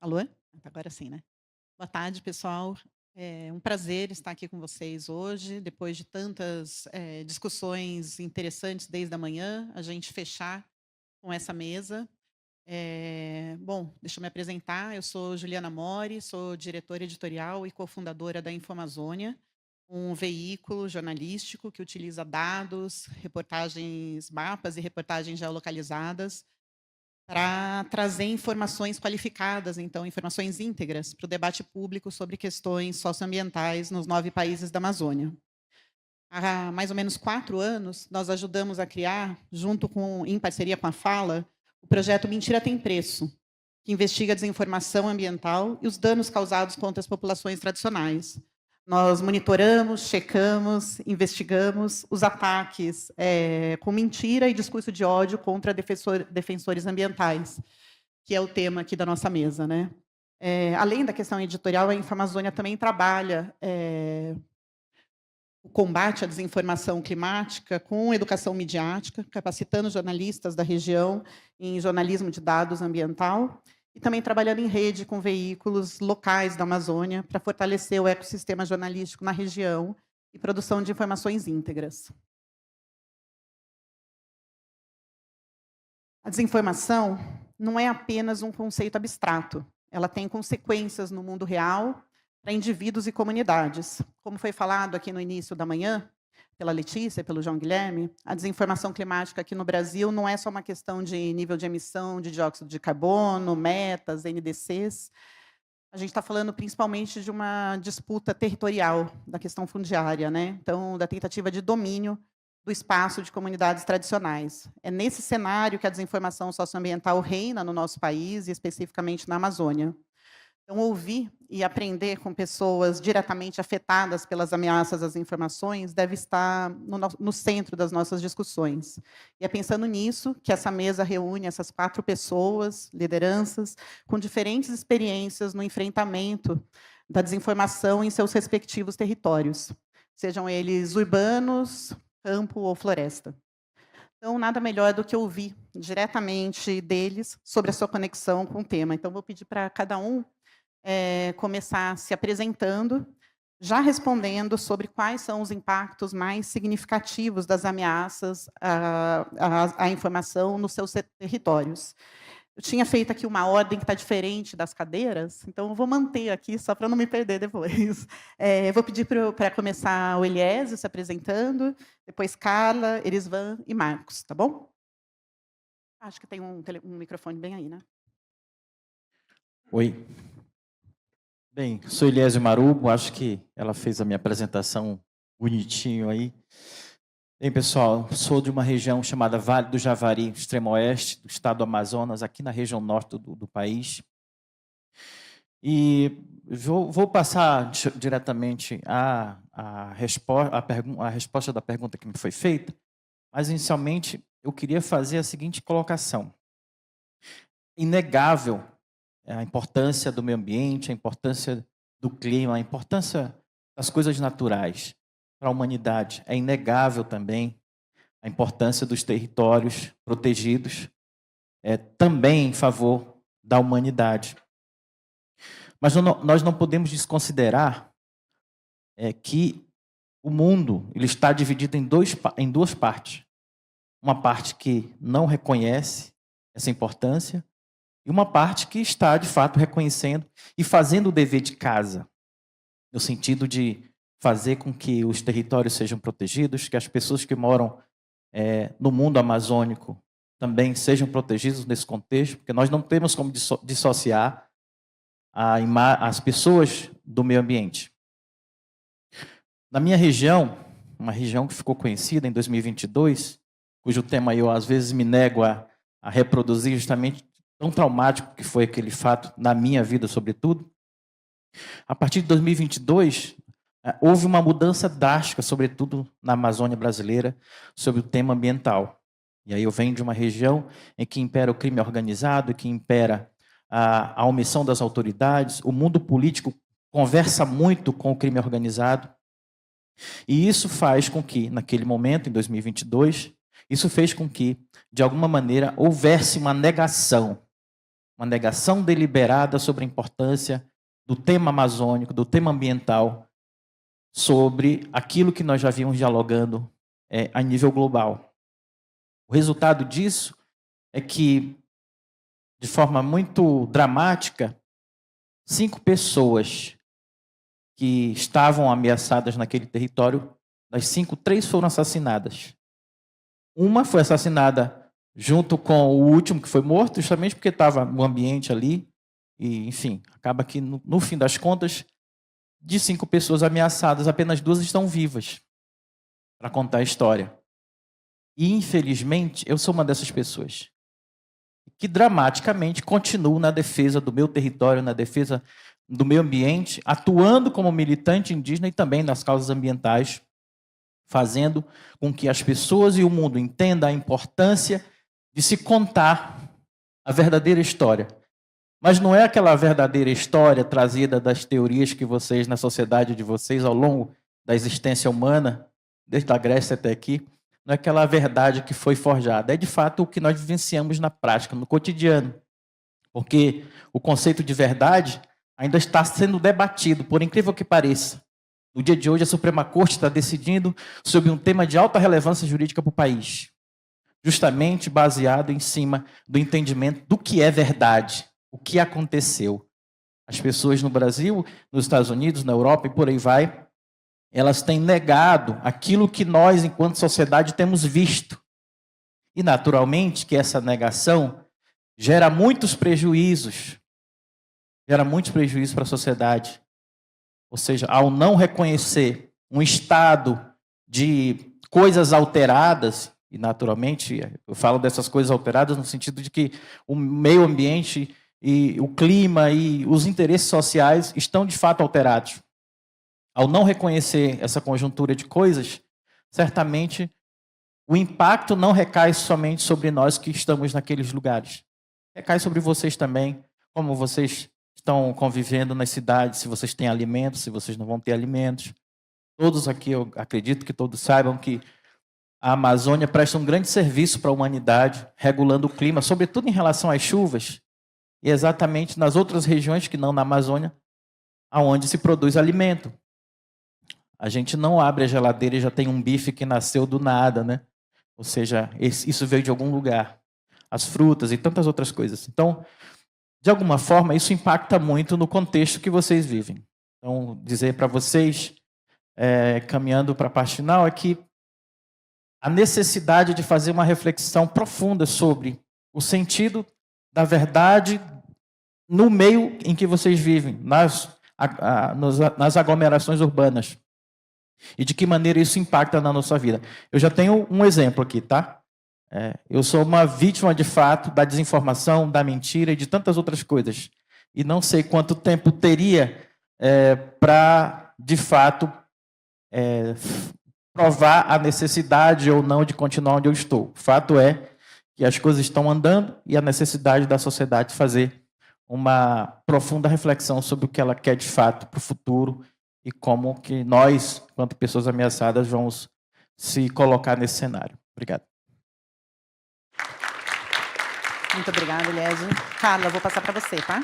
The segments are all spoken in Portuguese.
Alô? Agora sim, né. Boa tarde, pessoal. É um prazer estar aqui com vocês hoje, depois de tantas, discussões interessantes desde a manhã, a gente fechar com essa mesa. Bom, deixa eu me apresentar, eu sou Juliana Mori, sou diretora editorial e cofundadora da Infomazônia, um veículo jornalístico que utiliza dados, reportagens, mapas e reportagens geolocalizadas para trazer informações qualificadas, então, informações íntegras para o debate público sobre questões socioambientais nos 9 países da Amazônia. Há mais ou menos 4 anos, nós ajudamos a criar, em parceria com a Fala, o projeto Mentira Tem Preço, que investiga a desinformação ambiental e os danos causados contra as populações tradicionais. Nós monitoramos, checamos, investigamos os ataques com mentira e discurso de ódio contra defensores ambientais, que é o tema aqui da nossa mesa, né? Além da questão editorial, a Infamazônia também trabalha o combate à desinformação climática com educação midiática, capacitando jornalistas da região em jornalismo de dados ambiental e também trabalhando em rede com veículos locais da Amazônia para fortalecer o ecossistema jornalístico na região e produção de informações íntegras. A desinformação não é apenas um conceito abstrato, ela tem consequências no mundo real para indivíduos e comunidades. Como foi falado aqui no início da manhã, pela Letícia e pelo João Guilherme, a desinformação climática aqui no Brasil não é só uma questão de nível de emissão de dióxido de carbono, metas, NDCs. A gente está falando principalmente de uma disputa territorial, da questão fundiária, né? Então, da tentativa de domínio do espaço de comunidades tradicionais. É nesse cenário que a desinformação socioambiental reina no nosso país, e especificamente na Amazônia. Então, ouvir e aprender com pessoas diretamente afetadas pelas ameaças às informações deve estar no centro das nossas discussões. E é pensando nisso que essa mesa reúne essas 4 pessoas, lideranças, com diferentes experiências no enfrentamento da desinformação em seus respectivos territórios, sejam eles urbanos, campo ou floresta. Então, nada melhor do que ouvir diretamente deles sobre a sua conexão com o tema. Então, vou pedir para cada um começar se apresentando, já respondendo sobre quais são os impactos mais significativos das ameaças à informação nos seus territórios. Eu tinha feito aqui uma ordem que está diferente das cadeiras, então eu vou manter aqui, só para não me perder depois. Eu vou pedir para começar o Eliésio se apresentando, depois Carla, Erisvan e Marcos, tá bom? Acho que tem um microfone bem aí, né? Oi. Bem, sou Eliésio Marubo, acho que ela fez a minha apresentação bonitinho aí. Bem, pessoal, sou de uma região chamada Vale do Javari, extremo oeste do estado do Amazonas, aqui na região norte do país. E vou passar diretamente a resposta da pergunta que me foi feita, mas, inicialmente, eu queria fazer a seguinte colocação. Inegável a importância do meio ambiente, a importância do clima, a importância das coisas naturais para a humanidade. É inegável também a importância dos territórios protegidos, também em favor da humanidade. Mas nós não podemos desconsiderar que o mundo ele está dividido em duas partes. Uma parte que não reconhece essa importância e uma parte que está, de fato, reconhecendo e fazendo o dever de casa, no sentido de fazer com que os territórios sejam protegidos, que as pessoas que moram no mundo amazônico também sejam protegidas nesse contexto, porque nós não temos como dissociar as pessoas do meio ambiente. Na minha região, uma região que ficou conhecida em 2022, cujo tema eu às vezes me nego a reproduzir, justamente tão traumático que foi aquele fato na minha vida, sobretudo. A partir de 2022, houve uma mudança drástica, sobretudo na Amazônia brasileira, sobre o tema ambiental. E aí eu venho de uma região em que impera o crime organizado, que impera a omissão das autoridades, o mundo político conversa muito com o crime organizado, e isso faz com que, naquele momento, em 2022, isso fez com que, de alguma maneira, houvesse uma negação uma negação deliberada sobre a importância do tema amazônico, do tema ambiental, sobre aquilo que nós já vimos dialogando a nível global. O resultado disso é que, de forma muito dramática, 5 pessoas que estavam ameaçadas naquele território, das 5, 3 foram assassinadas. Uma foi assassinada junto com o último que foi morto, justamente porque estava no ambiente ali. E, enfim, acaba que, no fim das contas, de 5 pessoas ameaçadas, apenas 2 estão vivas para contar a história. E, infelizmente, eu sou uma dessas pessoas que dramaticamente continuo na defesa do meu território, na defesa do meio ambiente, atuando como militante indígena e também nas causas ambientais, fazendo com que as pessoas e o mundo entendam a importância de se contar a verdadeira história. Mas não é aquela verdadeira história trazida das teorias que vocês, na sociedade de vocês, ao longo da existência humana, desde a Grécia até aqui, não é aquela verdade que foi forjada. É, de fato, o que nós vivenciamos na prática, no cotidiano. Porque o conceito de verdade ainda está sendo debatido, por incrível que pareça. No dia de hoje, a Suprema Corte está decidindo sobre um tema de alta relevância jurídica para o país, justamente baseado em cima do entendimento do que é verdade, o que aconteceu. As pessoas no Brasil, nos Estados Unidos, na Europa e por aí vai, elas têm negado aquilo que nós, enquanto sociedade, temos visto. E, naturalmente, que essa negação gera muitos prejuízos. Gera muitos prejuízos para a sociedade. Ou seja, ao não reconhecer um estado de coisas alteradas, e naturalmente eu falo dessas coisas alteradas no sentido de que o meio ambiente e o clima e os interesses sociais estão de fato alterados. Ao não reconhecer essa conjuntura de coisas, certamente o impacto não recai somente sobre nós que estamos naqueles lugares. Recai sobre vocês também, como vocês estão convivendo nas cidades, se vocês têm alimentos, se vocês não vão ter alimentos. Todos aqui, eu acredito que todos saibam que a Amazônia presta um grande serviço para a humanidade, regulando o clima, sobretudo em relação às chuvas, e exatamente nas outras regiões que não na Amazônia, aonde se produz alimento. A gente não abre a geladeira e já tem um bife que nasceu do nada, né? Ou seja, isso veio de algum lugar. As frutas e tantas outras coisas. Então, de alguma forma, isso impacta muito no contexto que vocês vivem. Então, dizer para vocês, caminhando para a parte final, é que a necessidade de fazer uma reflexão profunda sobre o sentido da verdade no meio em que vocês vivem, nas aglomerações urbanas. E de que maneira isso impacta na nossa vida. Eu já tenho um exemplo aqui, tá? Eu sou uma vítima, de fato, da desinformação, da mentira e de tantas outras coisas. E não sei quanto tempo teria para, de fato, provar a necessidade ou não de continuar onde eu estou. O fato é que as coisas estão andando e a necessidade da sociedade fazer uma profunda reflexão sobre o que ela quer, de fato, para o futuro e como que nós, quanto pessoas ameaçadas, vamos se colocar nesse cenário. Obrigado. Muito obrigada, Eliésio. Carla, eu vou passar para você, tá?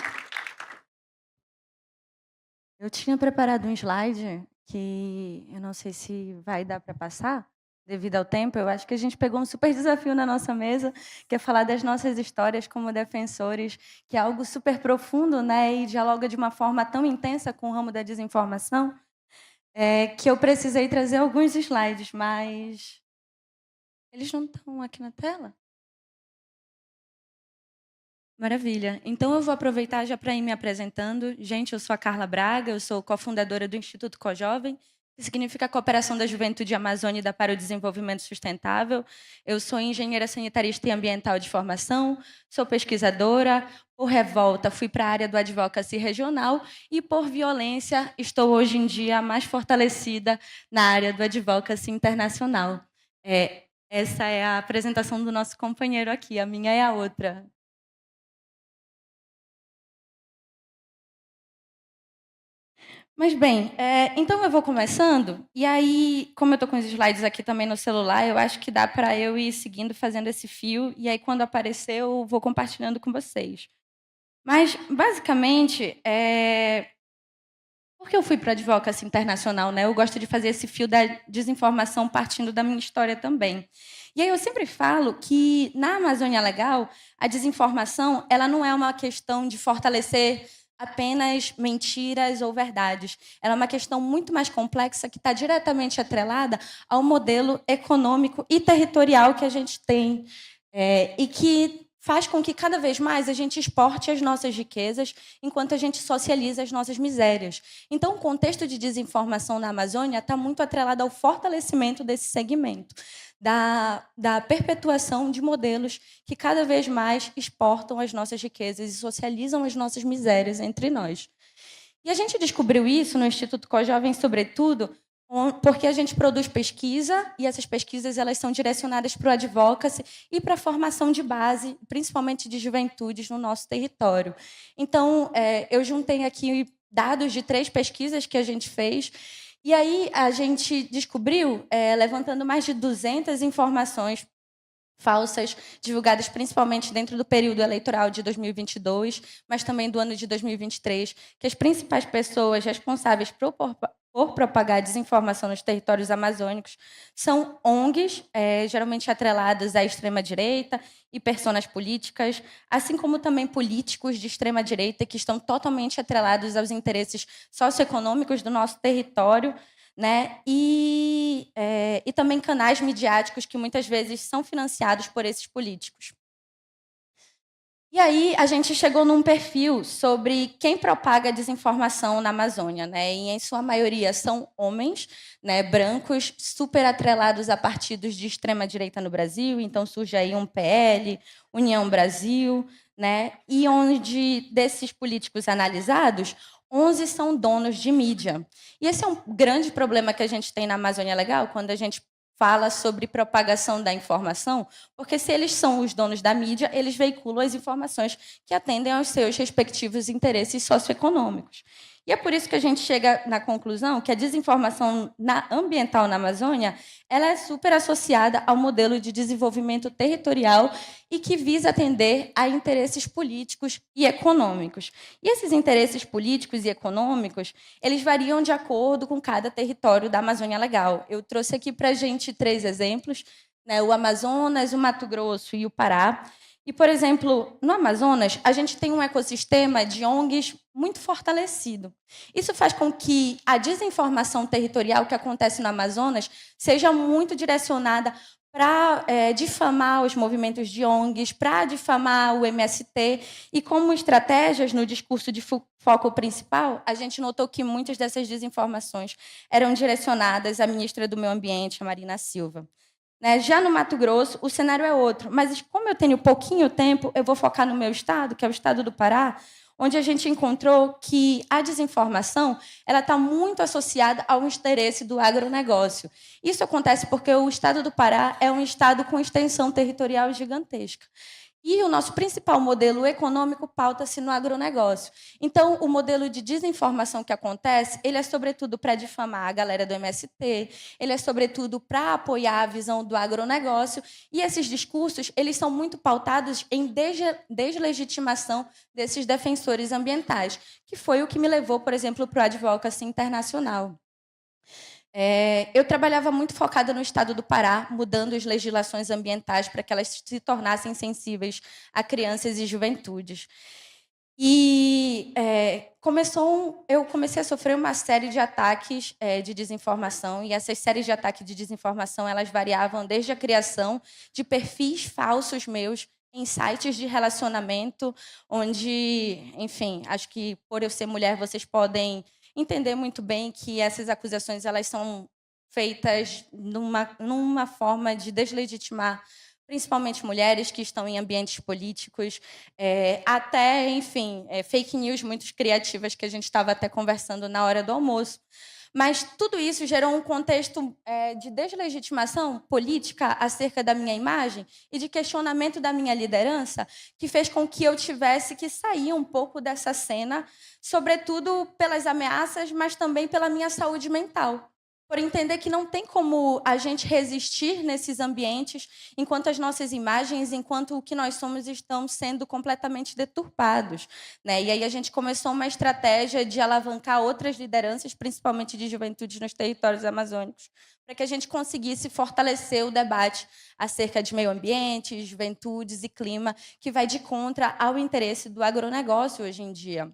Eu tinha preparado um slide que eu não sei se vai dar para passar, devido ao tempo. Eu acho que a gente pegou um super desafio na nossa mesa, que é falar das nossas histórias como defensores, que é algo super profundo, né, e dialoga de uma forma tão intensa com o ramo da desinformação, que eu precisei trazer alguns slides, mas eles não estão aqui na tela? Maravilha. Então, eu vou aproveitar já para ir me apresentando. Gente, eu sou a Carla Braga, eu sou cofundadora do Instituto COJovem, que significa Cooperação da Juventude Amazônida para o Desenvolvimento Sustentável. Eu sou engenheira sanitarista e ambiental de formação, sou pesquisadora. Por revolta, fui para a área do advocacy regional e, por violência, estou hoje em dia mais fortalecida na área do advocacy internacional. Essa é a apresentação do nosso companheiro aqui, a minha é a outra. Mas, bem, então eu vou começando, e aí, como eu estou com os slides aqui também no celular, eu acho que dá para eu ir seguindo, fazendo esse fio, e aí, quando aparecer, eu vou compartilhando com vocês. Mas, basicamente, por que eu fui para a Advocacy Internacional, né? Eu gosto de fazer esse fio da desinformação partindo da minha história também. E aí eu sempre falo que, na Amazônia Legal, a desinformação ela não é uma questão de fortalecer apenas mentiras ou verdades. Ela é uma questão muito mais complexa que está diretamente atrelada ao modelo econômico e territorial que a gente tem. E que faz com que cada vez mais a gente exporte as nossas riquezas enquanto a gente socializa as nossas misérias. Então, o contexto de desinformação na Amazônia está muito atrelado ao fortalecimento desse segmento, da perpetuação de modelos que cada vez mais exportam as nossas riquezas e socializam as nossas misérias entre nós. E a gente descobriu isso no Instituto Cojovem, sobretudo, porque a gente produz pesquisa e essas pesquisas elas são direcionadas para o advocacy e para a formação de base, principalmente de juventudes no nosso território. Então, eu juntei aqui dados de 3 pesquisas que a gente fez e aí a gente descobriu, levantando mais de 200 informações falsas, divulgadas principalmente dentro do período eleitoral de 2022, mas também do ano de 2023, que as principais pessoas responsáveis por propagar desinformação nos territórios amazônicos são ONGs, geralmente atreladas à extrema-direita e personas políticas, assim como também políticos de extrema-direita que estão totalmente atrelados aos interesses socioeconômicos do nosso território, né? E também canais midiáticos que muitas vezes são financiados por esses políticos. E aí a gente chegou num perfil sobre quem propaga desinformação na Amazônia, né? E em sua maioria são homens, né, brancos, super atrelados a partidos de extrema direita no Brasil. Então surge aí um PL, União Brasil, né? E onde desses políticos analisados, 11 são donos de mídia. E esse é um grande problema que a gente tem na Amazônia Legal, quando a gente fala sobre propagação da informação, porque se eles são os donos da mídia, eles veiculam as informações que atendem aos seus respectivos interesses socioeconômicos. E é por isso que a gente chega na conclusão que a desinformação ambiental na Amazônia ela é super associada ao modelo de desenvolvimento territorial e que visa atender a interesses políticos e econômicos. E esses interesses políticos e econômicos, eles variam de acordo com cada território da Amazônia Legal. Eu trouxe aqui para a gente 3 exemplos, né, o Amazonas, o Mato Grosso e o Pará. E, por exemplo, no Amazonas, a gente tem um ecossistema de ONGs muito fortalecido. Isso faz com que a desinformação territorial que acontece no Amazonas seja muito direcionada para difamar os movimentos de ONGs, para difamar o MST. E como estratégias no discurso de foco principal, a gente notou que muitas dessas desinformações eram direcionadas à ministra do Meio Ambiente, a Marina Silva. Já no Mato Grosso, o cenário é outro. Mas, como eu tenho pouquinho tempo, eu vou focar no meu estado, que é o estado do Pará, onde a gente encontrou que a desinformação está muito associada ao interesse do agronegócio. Isso acontece porque o estado do Pará é um estado com extensão territorial gigantesca. E o nosso principal modelo econômico pauta-se no agronegócio. Então, o modelo de desinformação que acontece, ele é sobretudo para difamar a galera do MST, ele é sobretudo para apoiar a visão do agronegócio, e esses discursos, eles são muito pautados em deslegitimação desses defensores ambientais, que foi o que me levou, por exemplo, para o Advocacy Internacional. Eu trabalhava muito focada no estado do Pará, mudando as legislações ambientais para que elas se tornassem sensíveis a crianças e juventudes. E eu comecei a sofrer uma série de ataques de desinformação, e essas séries de ataques de desinformação elas variavam desde a criação de perfis falsos meus em sites de relacionamento, onde, enfim, acho que por eu ser mulher vocês podem entender muito bem que essas acusações elas são feitas numa forma de deslegitimar principalmente mulheres que estão em ambientes políticos, até, enfim, fake news muito criativas que a gente estava até conversando na hora do almoço. Mas tudo isso gerou um contexto de deslegitimação política acerca da minha imagem e de questionamento da minha liderança, que fez com que eu tivesse que sair um pouco dessa cena, sobretudo pelas ameaças, mas também pela minha saúde mental. por entender que não tem como a gente resistir nesses ambientes enquanto as nossas imagens, enquanto o que nós somos estão sendo completamente deturpados, né? E aí a gente começou uma estratégia de alavancar outras lideranças, principalmente de juventude nos territórios amazônicos, para que a gente conseguisse fortalecer o debate acerca de meio ambiente, juventudes e clima, que vai de contra ao interesse do agronegócio hoje em dia.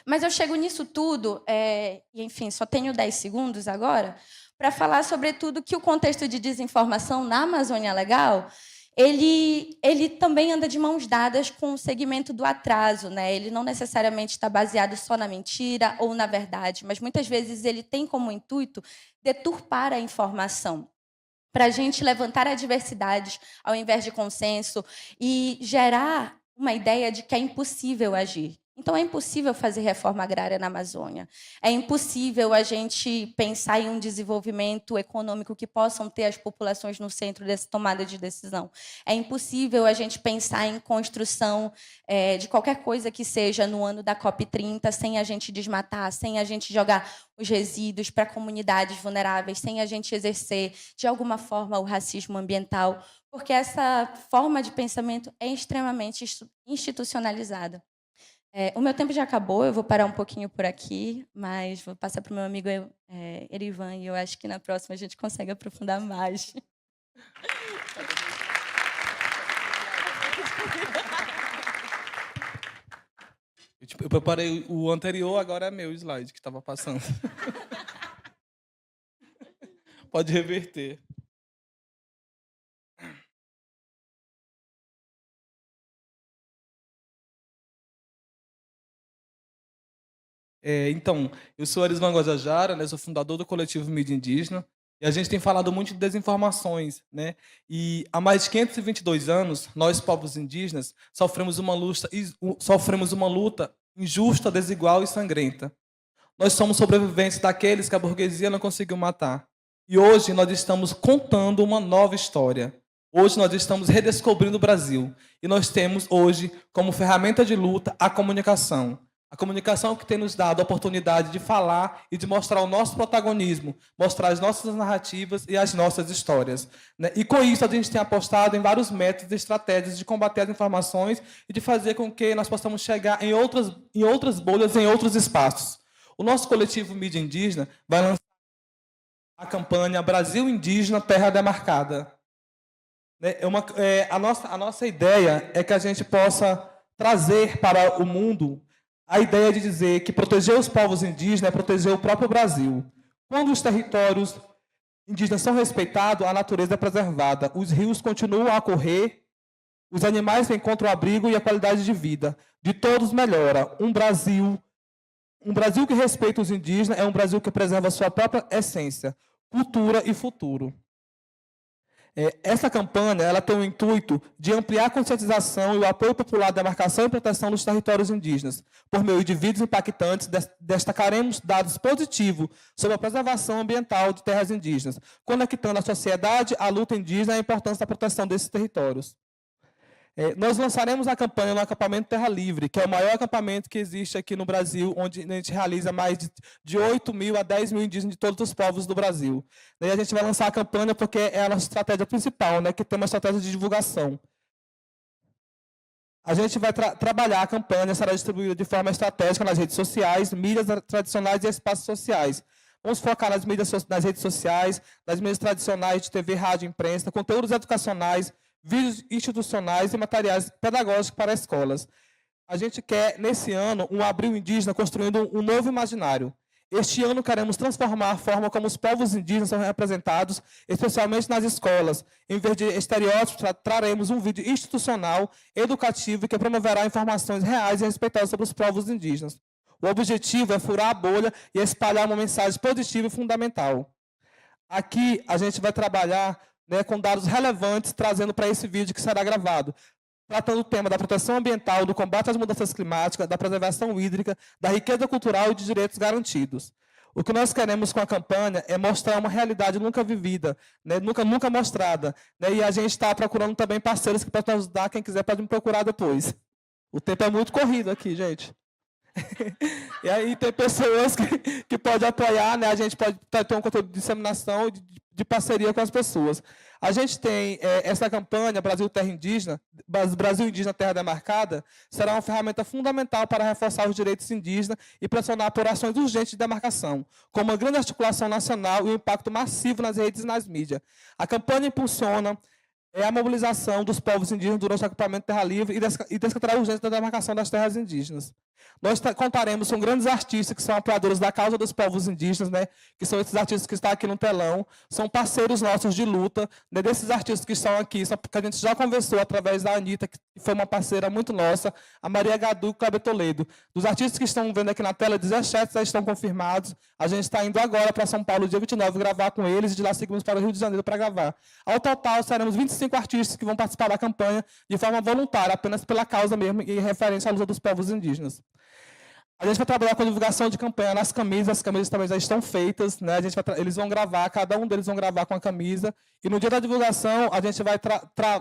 Mas eu chego nisso tudo, e enfim, só tenho 10 segundos agora, para falar, sobretudo, que o contexto de desinformação na Amazônia Legal, ele também anda de mãos dadas com o segmento do atraso, né? Ele não necessariamente está baseado só na mentira ou na verdade, mas muitas vezes ele tem como intuito deturpar a informação, para a gente levantar adversidades ao invés de consenso e gerar uma ideia de que é impossível agir. Então, é impossível fazer reforma agrária na Amazônia. É impossível a gente pensar em um desenvolvimento econômico que possam ter as populações no centro dessa tomada de decisão. É impossível a gente pensar em construção de qualquer coisa que seja no ano da COP30 sem a gente desmatar, sem a gente jogar os resíduos para comunidades vulneráveis, sem a gente exercer, de alguma forma, o racismo ambiental, porque essa forma de pensamento é extremamente institucionalizada. O meu tempo já acabou, eu vou parar um pouquinho por aqui, mas vou passar para o meu amigo Erivan, e eu acho que na próxima a gente consegue aprofundar mais. Eu preparei o anterior, agora é meu slide que estava passando. Pode reverter. Então, eu sou Arisvan Guajajara, né, sou fundador do coletivo Mídia Indígena, e a gente tem falado muito de desinformações, né? E há mais de 522 anos, nós, povos indígenas, sofremos uma luta injusta, desigual e sangrenta. Nós somos sobreviventes daqueles que a burguesia não conseguiu matar. E hoje nós estamos contando uma nova história. Hoje nós estamos redescobrindo o Brasil. E nós temos hoje como ferramenta de luta a comunicação. A comunicação que tem nos dado a oportunidade de falar e de mostrar o nosso protagonismo, mostrar as nossas narrativas e as nossas histórias, né? E com isso a gente tem apostado em vários métodos e estratégias de combater as informações e de fazer com que nós possamos chegar em outras bolhas, em outros espaços. O nosso coletivo Mídia Indígena vai lançar a campanha Brasil Indígena, Terra Demarcada. A nossa ideia é que a gente possa trazer para o mundo a ideia de dizer que proteger os povos indígenas é proteger o próprio Brasil. Quando os territórios indígenas são respeitados, a natureza é preservada, os rios continuam a correr, os animais encontram abrigo e a qualidade de vida de todos melhora. Um Brasil que respeita os indígenas é um Brasil que preserva a sua própria essência, cultura e futuro. Essa campanha ela tem o intuito de ampliar a conscientização e o apoio popular à demarcação e proteção dos territórios indígenas. Por meio de vídeos impactantes, destacaremos dados positivos sobre a preservação ambiental de terras indígenas, conectando a sociedade à luta indígena e a importância da proteção desses territórios. Nós lançaremos a campanha no acampamento Terra Livre, que é o maior acampamento que existe aqui no Brasil, onde a gente realiza mais de 8 mil a 10 mil indígenas de todos os povos do Brasil. Daí a gente vai lançar a campanha porque é a nossa estratégia principal, né, que tem uma estratégia de divulgação. A gente vai trabalhar a campanha, será distribuída de forma estratégica nas redes sociais, mídias tradicionais e espaços sociais. Vamos focar nas redes sociais, nas mídias tradicionais de TV, rádio, imprensa, conteúdos educacionais, vídeos institucionais e materiais pedagógicos para escolas. A gente quer, nesse ano, um abril indígena construindo um novo imaginário. Este ano queremos transformar a forma como os povos indígenas são representados, especialmente nas escolas. Em vez de estereótipos, traremos um vídeo institucional, educativo, que promoverá informações reais e respeitosas sobre os povos indígenas. O objetivo é furar a bolha e espalhar uma mensagem positiva e fundamental. Aqui a gente vai trabalhar com dados relevantes, trazendo para esse vídeo que será gravado, tratando o tema da proteção ambiental, do combate às mudanças climáticas, da preservação hídrica, da riqueza cultural e de direitos garantidos. O que nós queremos com a campanha é mostrar uma realidade nunca vivida, nunca mostrada. E a gente está procurando também parceiros que possam nos ajudar, quem quiser pode me procurar depois. O tempo é muito corrido aqui, gente. E aí tem pessoas que podem apoiar, né? A gente pode ter um conteúdo de disseminação e de parceria com as pessoas. A gente tem essa campanha, Brasil Terra Indígena, Brasil Indígena Terra Demarcada, será uma ferramenta fundamental para reforçar os direitos indígenas e pressionar por ações urgentes de demarcação, com uma grande articulação nacional e um impacto massivo nas redes e nas mídias. A campanha impulsiona a mobilização dos povos indígenas durante o acampamento Terra Livre e descartará a urgência da demarcação das terras indígenas. Nós contaremos com grandes artistas que são apoiadores da causa dos povos indígenas, né, que são esses artistas que estão aqui no telão, são parceiros nossos de luta, né, desses artistas que estão aqui, que a gente já conversou através da Anitta, que foi uma parceira muito nossa, a Maria Gadu e o Cláudio Toledo. Dos artistas que estão vendo aqui na tela, 17 já estão confirmados. A gente está indo agora para São Paulo, dia 29, gravar com eles, e de lá seguimos para o Rio de Janeiro para gravar. Ao total, seremos 25 artistas que vão participar da campanha de forma voluntária, apenas pela causa mesmo e referência à luta dos povos indígenas. A gente vai trabalhar com a divulgação de campanha nas camisas, as camisas também já estão feitas, né? Eles vão gravar, cada um deles vão gravar com a camisa, e no dia da divulgação a gente vai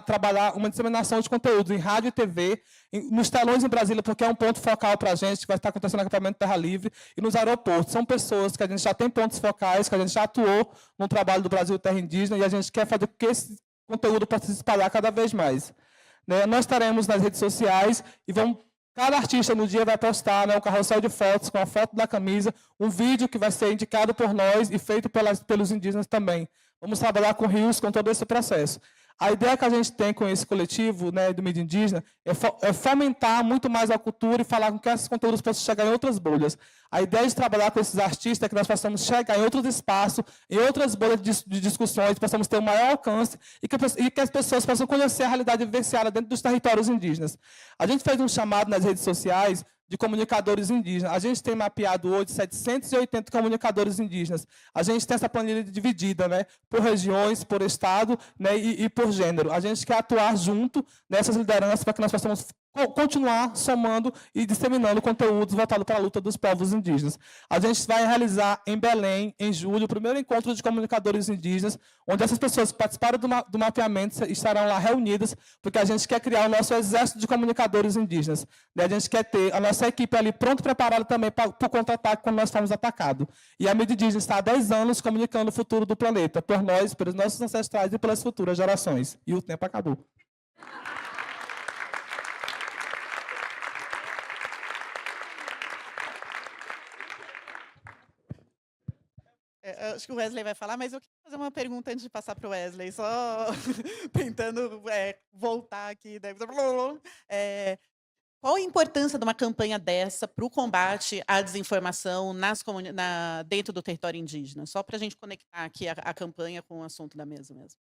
trabalhar uma disseminação de conteúdos em rádio e TV, nos telões em Brasília, porque é um ponto focal para a gente, que vai estar acontecendo no acampamento Terra Livre, e nos aeroportos. São pessoas que a gente já tem pontos focais, que a gente já atuou no trabalho do Brasil Terra Indígena, e a gente quer fazer com que esse conteúdo possa se espalhar cada vez mais. Né? Nós estaremos nas redes sociais e vamos... Cada artista no dia vai postar, né, um carrossel de fotos com a foto da camisa, um vídeo que vai ser indicado por nós e feito pelos indígenas também. Vamos trabalhar com rios, com todo esse processo. A ideia que a gente tem com esse coletivo, né, do mídia indígena é fomentar muito mais a cultura e falar com que esses conteúdos possam chegar em outras bolhas. A ideia de trabalhar com esses artistas é que nós possamos chegar em outros espaços, em outras bolhas de discussões, possamos ter um maior alcance e que as pessoas possam conhecer a realidade vivenciada dentro dos territórios indígenas. A gente fez um chamado nas redes sociais de comunicadores indígenas. A gente tem mapeado hoje 780 comunicadores indígenas. A gente tem essa planilha dividida, né, por regiões, por estado, né, e por gênero. A gente quer atuar junto nessas lideranças para que nós possamos continuar somando e disseminando conteúdos voltados para a luta dos povos indígenas. A gente vai realizar em Belém, em julho, o primeiro encontro de comunicadores indígenas, onde essas pessoas que participaram do mapeamento estarão lá reunidas, porque a gente quer criar o nosso exército de comunicadores indígenas. A gente quer ter a nossa equipe ali pronta e preparada também para o contra-ataque quando nós formos atacados. E a mídia indígena está há 10 anos comunicando o futuro do planeta, por nós, pelos nossos ancestrais e pelas futuras gerações. E o tempo acabou. Acho que o Wesley vai falar, mas eu queria fazer uma pergunta antes de passar para o Wesley, só tentando voltar aqui. Qual a importância de uma campanha dessa para o combate à desinformação dentro do território indígena? Só para a gente conectar aqui a campanha com o assunto da mesa mesmo.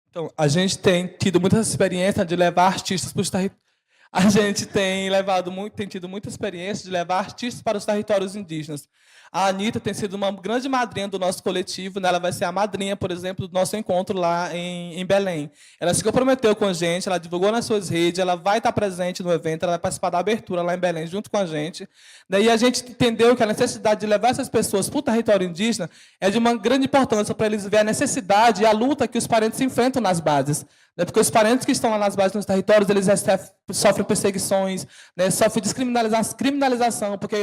Então, a gente tem tido muita experiência de levar artistas para os territórios. A gente tem tido muita experiência de levar artistas para os territórios indígenas. A Anitta tem sido uma grande madrinha do nosso coletivo, né? Ela vai ser a madrinha, por exemplo, do nosso encontro lá em Belém. Ela se comprometeu com a gente, ela divulgou nas suas redes, ela vai estar presente no evento, ela vai participar da abertura lá em Belém, junto com a gente. Daí a gente entendeu que a necessidade de levar essas pessoas para o território indígena é de uma grande importância para eles verem a necessidade e a luta que os parentes enfrentam nas bases. Porque os parentes que estão lá nas bases, nos territórios, eles sofrem perseguições, né, sofrem criminalização, porque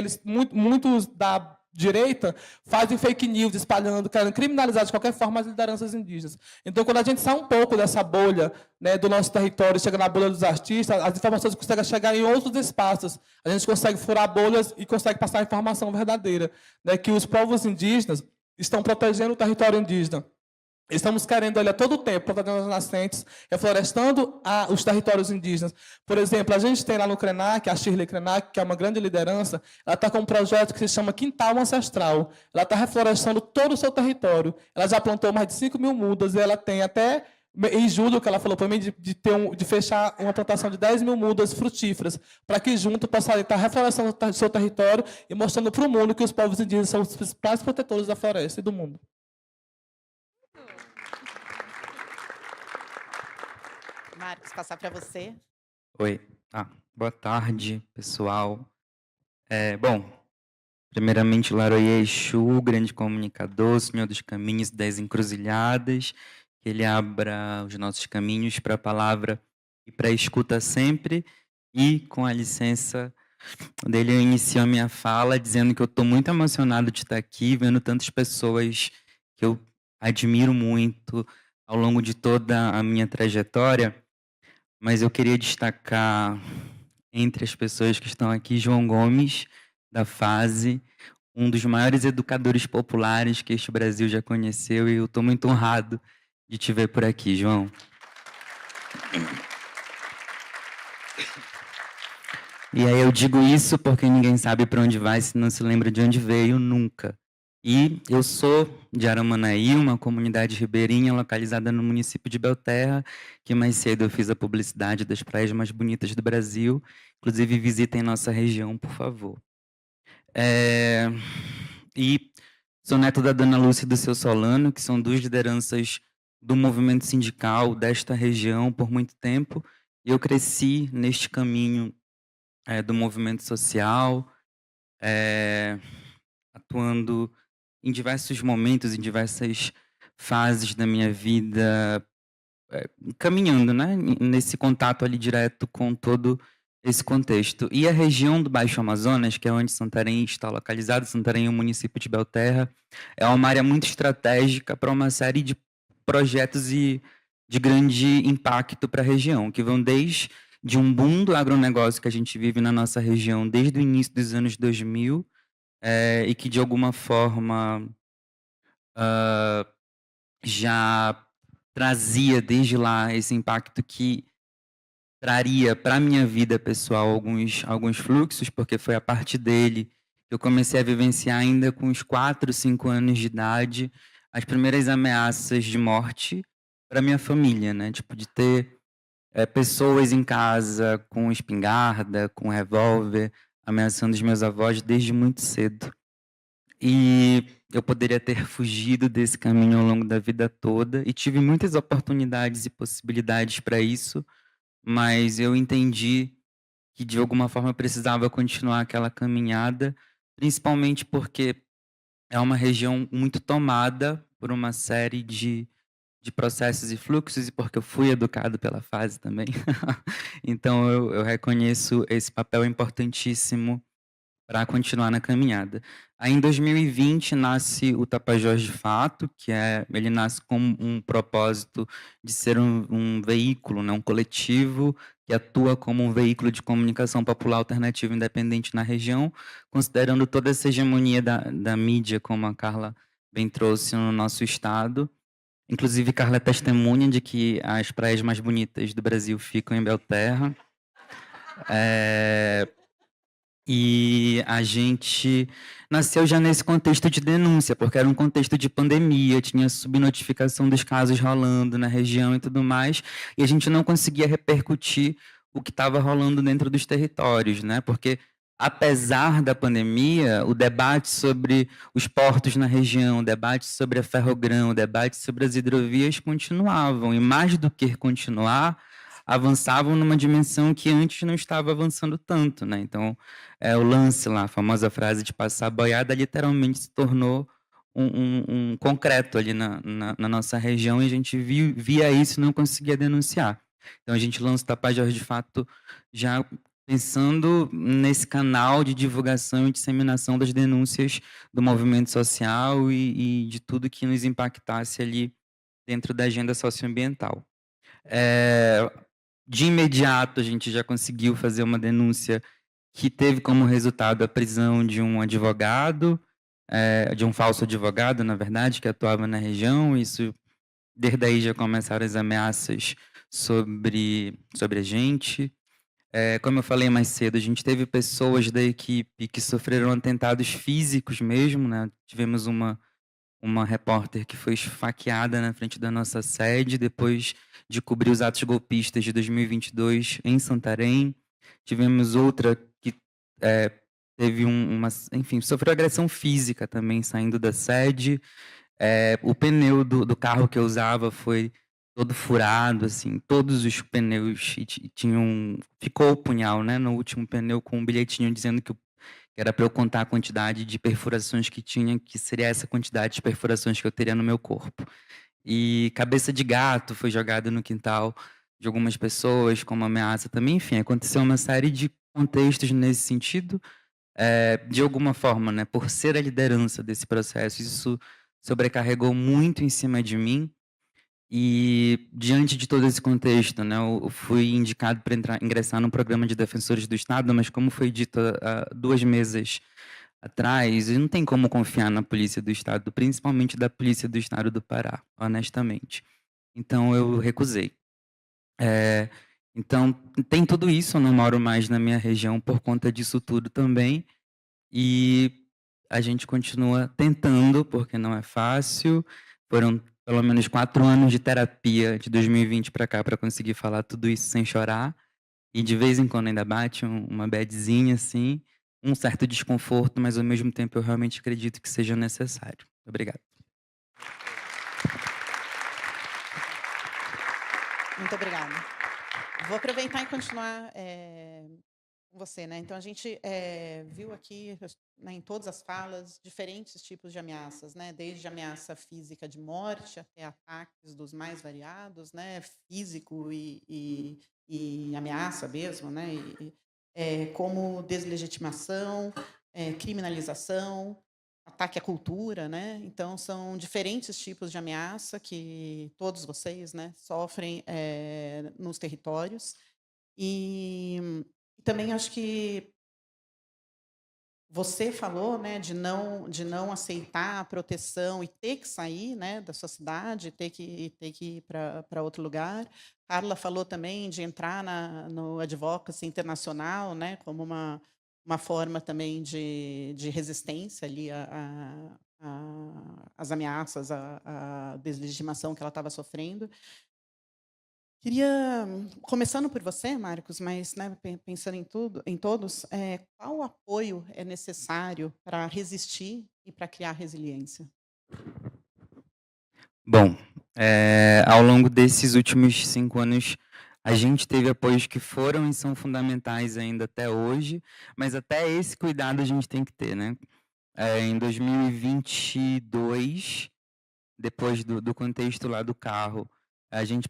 muitos da direita fazem fake news, espalhando, querendo criminalizar de qualquer forma as lideranças indígenas. Então, quando a gente sai um pouco dessa bolha, né, do nosso território, chega na bolha dos artistas, as informações conseguem chegar em outros espaços. A gente consegue furar bolhas e consegue passar a informação verdadeira, né, que os povos indígenas estão protegendo o território indígena. Estamos querendo, a todo tempo, protegendo as nascentes, reflorestando os territórios indígenas. Por exemplo, a gente tem lá no Krenak, a Shirley Krenak, que é uma grande liderança, ela está com um projeto que se chama Quintal Ancestral. Ela está reflorestando todo o seu território. Ela já plantou mais de 5.000 mudas, e ela tem até, em julho, que ela falou para mim, de fechar uma plantação de 10.000 mudas frutíferas, para que junto possa estar reflorestando o seu território e mostrando para o mundo que os povos indígenas são os principais protetores da floresta e do mundo. Marcos, passar para você. Oi. Boa tarde, pessoal. Bom, primeiramente, Laroye Exu, grande comunicador, Senhor dos Caminhos, das Encruzilhadas, que ele abra os nossos caminhos para a palavra e para a escuta sempre, e, com a licença dele eu inicio a minha fala dizendo que eu estou muito emocionado de estar aqui, vendo tantas pessoas que eu admiro muito ao longo de toda a minha trajetória, mas eu queria destacar entre as pessoas que estão aqui, João Gomes, da Fase, um dos maiores educadores populares que este Brasil já conheceu, e eu estou muito honrado de te ver por aqui, João. E aí eu digo isso porque ninguém sabe para onde vai se não se lembra de onde veio nunca. E eu sou de Aramanaí, uma comunidade ribeirinha localizada no município de Belterra, que mais cedo eu fiz a publicidade das praias mais bonitas do Brasil. Inclusive, visitem nossa região, por favor. E sou neto da Dona Lúcia e do seu Solano, que são duas lideranças do movimento sindical desta região por muito tempo. E eu cresci neste caminho do movimento social, atuando em diversos momentos, em diversas fases da minha vida, caminhando, né, nesse contato ali direto com todo esse contexto. E a região do Baixo Amazonas, que é onde Santarém está localizado, Santarém é o município de Belterra, é uma área muito estratégica para uma série de projetos e de grande impacto para a região, que vão desde um boom do agronegócio que a gente vive na nossa região desde o início dos anos 2000, e que, de alguma forma, já trazia desde lá esse impacto que traria para a minha vida pessoal alguns fluxos, porque foi a partir dele que eu comecei a vivenciar, ainda com uns 4, 5 anos de idade, as primeiras ameaças de morte para minha família, né? Tipo, de ter pessoas em casa com espingarda, com revólver, ameaçando os meus avós desde muito cedo. E eu poderia ter fugido desse caminho ao longo da vida toda, e tive muitas oportunidades e possibilidades para isso, mas eu entendi que, de alguma forma, eu precisava continuar aquela caminhada, principalmente porque é uma região muito tomada por uma série de processos e fluxos, e porque eu fui educado pela Fase também. Então, eu reconheço esse papel importantíssimo para continuar na caminhada. Aí, em 2020, nasce o Tapajós de Fato, ele nasce com um propósito de ser um veículo, né, um coletivo que atua como um veículo de comunicação popular alternativo independente na região, considerando toda essa hegemonia da mídia, como a Carla bem trouxe no nosso estado. Inclusive, Carla é testemunha de que as praias mais bonitas do Brasil ficam em Belterra. E a gente nasceu já nesse contexto de denúncia, porque era um contexto de pandemia, tinha subnotificação dos casos rolando na região e tudo mais, e a gente não conseguia repercutir o que estava rolando dentro dos territórios, né? Porque, apesar da pandemia, o debate sobre os portos na região, o debate sobre a Ferrogrão, o debate sobre as hidrovias continuavam, e mais do que continuar, avançavam numa dimensão que antes não estava avançando tanto, né? Então, o lance lá, a famosa frase de passar a boiada, literalmente se tornou um concreto ali na nossa região, e a gente via isso e não conseguia denunciar. Então, a gente lança o Tapajós de Fato já pensando nesse canal de divulgação e disseminação das denúncias do movimento social e de tudo que nos impactasse ali dentro da agenda socioambiental. De imediato, a gente já conseguiu fazer uma denúncia que teve como resultado a prisão de um advogado, de um falso advogado, na verdade, que atuava na região. Isso, desde aí, já começaram as ameaças sobre a gente. Como eu falei mais cedo, a gente teve pessoas da equipe que sofreram atentados físicos mesmo, né? Tivemos uma repórter que foi esfaqueada na frente da nossa sede depois de cobrir os atos golpistas de 2022 em Santarém. Tivemos outra que teve enfim, sofreu agressão física também saindo da sede. O pneu do carro que eu usava foi todo furado, assim, todos os pneus ficou o punhal, né, no último pneu, com um bilhetinho dizendo que era para eu contar a quantidade de perfurações que tinha, que seria essa quantidade de perfurações que eu teria no meu corpo. E cabeça de gato foi jogada no quintal de algumas pessoas como ameaça também. Enfim, aconteceu uma série de contextos nesse sentido, de alguma forma, né, por ser a liderança desse processo, isso sobrecarregou muito em cima de mim. E diante de todo esse contexto, né, eu fui indicado para ingressar no programa de defensores do Estado, mas como foi dito há 2 mesas atrás, e não tem como confiar na Polícia do Estado, principalmente da Polícia do Estado do Pará, honestamente. Então eu recusei. Então tem tudo isso, eu não moro mais na minha região por conta disso tudo também, e a gente continua tentando, porque não é fácil. Foram pelo menos 4 anos de terapia de 2020 para cá para conseguir falar tudo isso sem chorar. E de vez em quando ainda bate uma badzinha, assim, um certo desconforto, mas ao mesmo tempo eu realmente acredito que seja necessário. Obrigado. Muito obrigada. Vou aproveitar e continuar com você, né? Então a gente viu aqui, né, em todas as falas, diferentes tipos de ameaças, né? Desde ameaça física de morte até ataques dos mais variados, né? Físico e ameaça mesmo, né? Como deslegitimação, criminalização, ataque à cultura, né? Então são diferentes tipos de ameaça que todos vocês, né, sofrem nos territórios. E também acho que você falou, né, de não aceitar a proteção e ter que sair, né, da sua cidade, ter que ir para outro lugar. Carla falou também de entrar no advocacy internacional, né, como uma forma também de resistência ali às ameaças, à deslegitimação que ela estava sofrendo. Queria, começando por você, Marcos, mas, né, pensando em todos, qual apoio é necessário para resistir e para criar resiliência? Bom, ao longo desses últimos 5 anos, a gente teve apoios que foram e são fundamentais ainda até hoje, mas até esse cuidado a gente tem que ter, né? Em 2022, depois do contexto lá do carro, a gente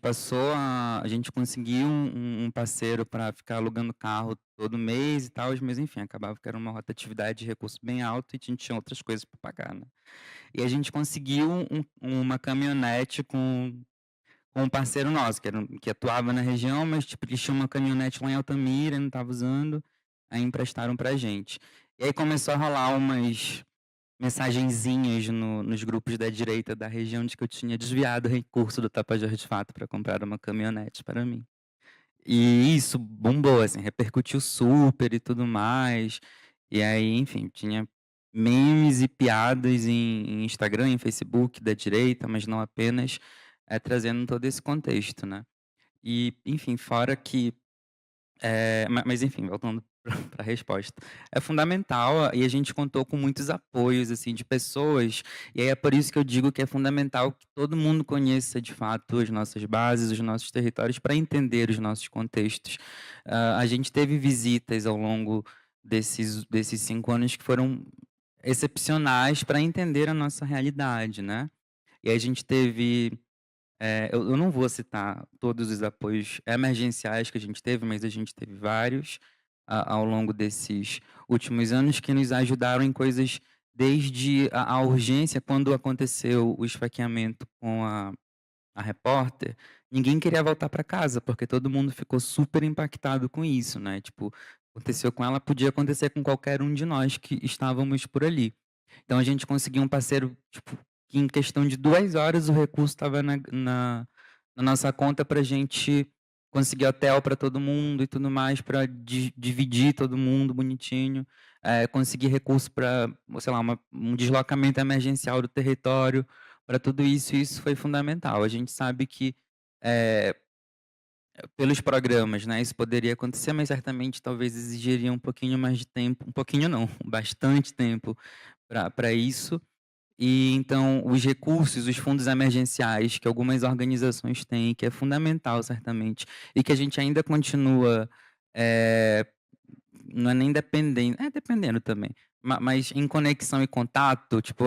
conseguiu um parceiro para ficar alugando carro todo mês e tal, mas enfim, acabava que era uma rotatividade de recurso bem alta e a gente tinha outras coisas para pagar, né? E a gente conseguiu uma caminhonete com um parceiro nosso, que atuava na região, mas tipo, eles tinham uma caminhonete lá em Altamira, não estava usando, aí emprestaram para a gente. E aí começou a rolar umas mensagenzinhas nos grupos da direita da região de que eu tinha desviado o recurso do Tapajós de Fato para comprar uma caminhonete para mim. E isso bombou, assim, repercutiu super e tudo mais. E aí, enfim, tinha memes e piadas em Instagram, em Facebook da direita, mas não apenas, trazendo todo esse contexto, né? E, enfim, fora que mas enfim, voltando para a resposta. É fundamental e a gente contou com muitos apoios, assim, de pessoas, e aí é por isso que eu digo que é fundamental que todo mundo conheça, de fato, as nossas bases, os nossos territórios, para entender os nossos contextos. A gente teve visitas ao longo desses 5 anos que foram excepcionais para entender a nossa realidade, né. E aí a gente teve eu não vou citar todos os apoios emergenciais que a gente teve, mas a gente teve vários ao longo desses últimos anos que nos ajudaram em coisas desde a urgência, quando aconteceu o esfaqueamento com a repórter, ninguém queria voltar para casa, porque todo mundo ficou super impactado com isso, né? Tipo, aconteceu com ela, podia acontecer com qualquer um de nós que estávamos por ali. Então a gente conseguiu um parceiro, tipo, que em questão de 2 horas o recurso estava na nossa conta para a gente conseguir hotel para todo mundo e tudo mais, para dividir todo mundo bonitinho, conseguir recurso para, sei lá, um deslocamento emergencial do território, para tudo isso, e isso foi fundamental. A gente sabe que, pelos programas, né, isso poderia acontecer, mas certamente talvez exigiria um pouquinho mais de tempo, um pouquinho não, bastante tempo para isso. E então os recursos, os fundos emergenciais que algumas organizações têm, que é fundamental certamente, e que a gente ainda continua, não é nem dependendo, dependendo também, mas em conexão e contato, tipo,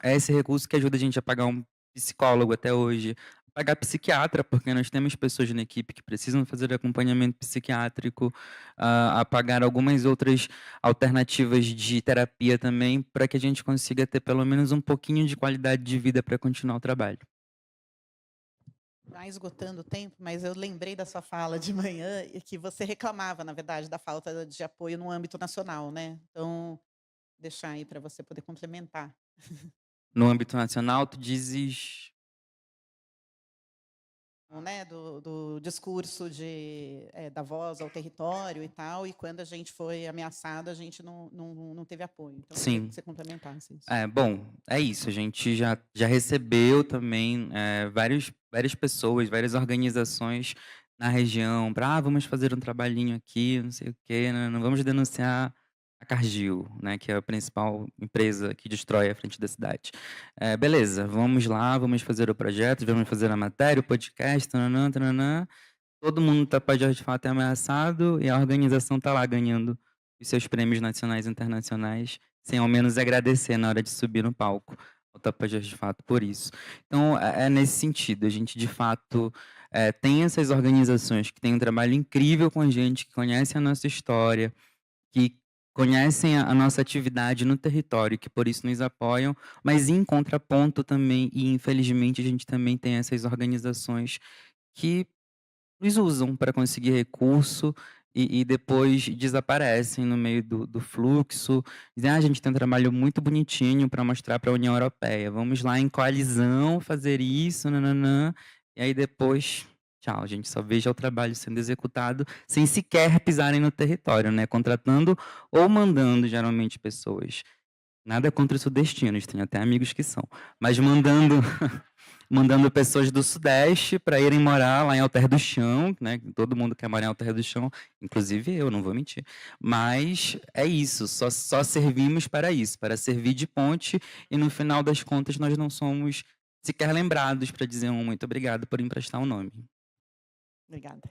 é esse recurso que ajuda a gente a pagar um psicólogo até hoje, pagar psiquiatra, porque nós temos pessoas na equipe que precisam fazer acompanhamento psiquiátrico, a pagar algumas outras alternativas de terapia também, para que a gente consiga ter pelo menos um pouquinho de qualidade de vida para continuar o trabalho. Já esgotando o tempo, mas eu lembrei da sua fala de manhã e que você reclamava, na verdade, da falta de apoio no âmbito nacional, né? Então, deixar aí para você poder complementar. No âmbito nacional, tu dizes... Né, do discurso da voz ao território e tal, e quando a gente foi ameaçado, a gente não teve apoio. Então, eu queria Sim. que você complementasse isso. Bom, é isso. A gente já recebeu também várias pessoas, várias organizações na região para, vamos fazer um trabalhinho aqui, não sei o quê, não vamos denunciar a Cargill, né, que é a principal empresa que destrói a frente da cidade. Beleza, vamos lá, vamos fazer o projeto, vamos fazer a matéria, o podcast, tananã, tananã. Todo mundo Tapajós de fato é ameaçado e a organização está lá ganhando os seus prêmios nacionais e internacionais, sem ao menos agradecer na hora de subir no palco ao Tapajós de fato por isso. Então, é nesse sentido, a gente de fato tem essas organizações que têm um trabalho incrível com a gente, que conhecem a nossa história, que conhecem a nossa atividade no território, que por isso nos apoiam, mas em contraponto também, e infelizmente a gente também tem essas organizações que nos usam para conseguir recurso e depois desaparecem no meio do fluxo. Dizem, a gente tem um trabalho muito bonitinho para mostrar para a União Europeia. Vamos lá em coalizão fazer isso, nananã. E aí depois, tchau, a gente só veja o trabalho sendo executado sem sequer pisarem no território, né? Contratando ou mandando, geralmente, pessoas. Nada contra os sudestinos, tenho até amigos que são. Mas mandando pessoas do Sudeste para irem morar lá em Alter do Chão, né? Todo mundo quer morar em Alter do Chão, inclusive eu, não vou mentir. Mas é isso, só servimos para isso, para servir de ponte, e no final das contas nós não somos sequer lembrados para dizer um muito obrigado por emprestar o nome. Obrigada.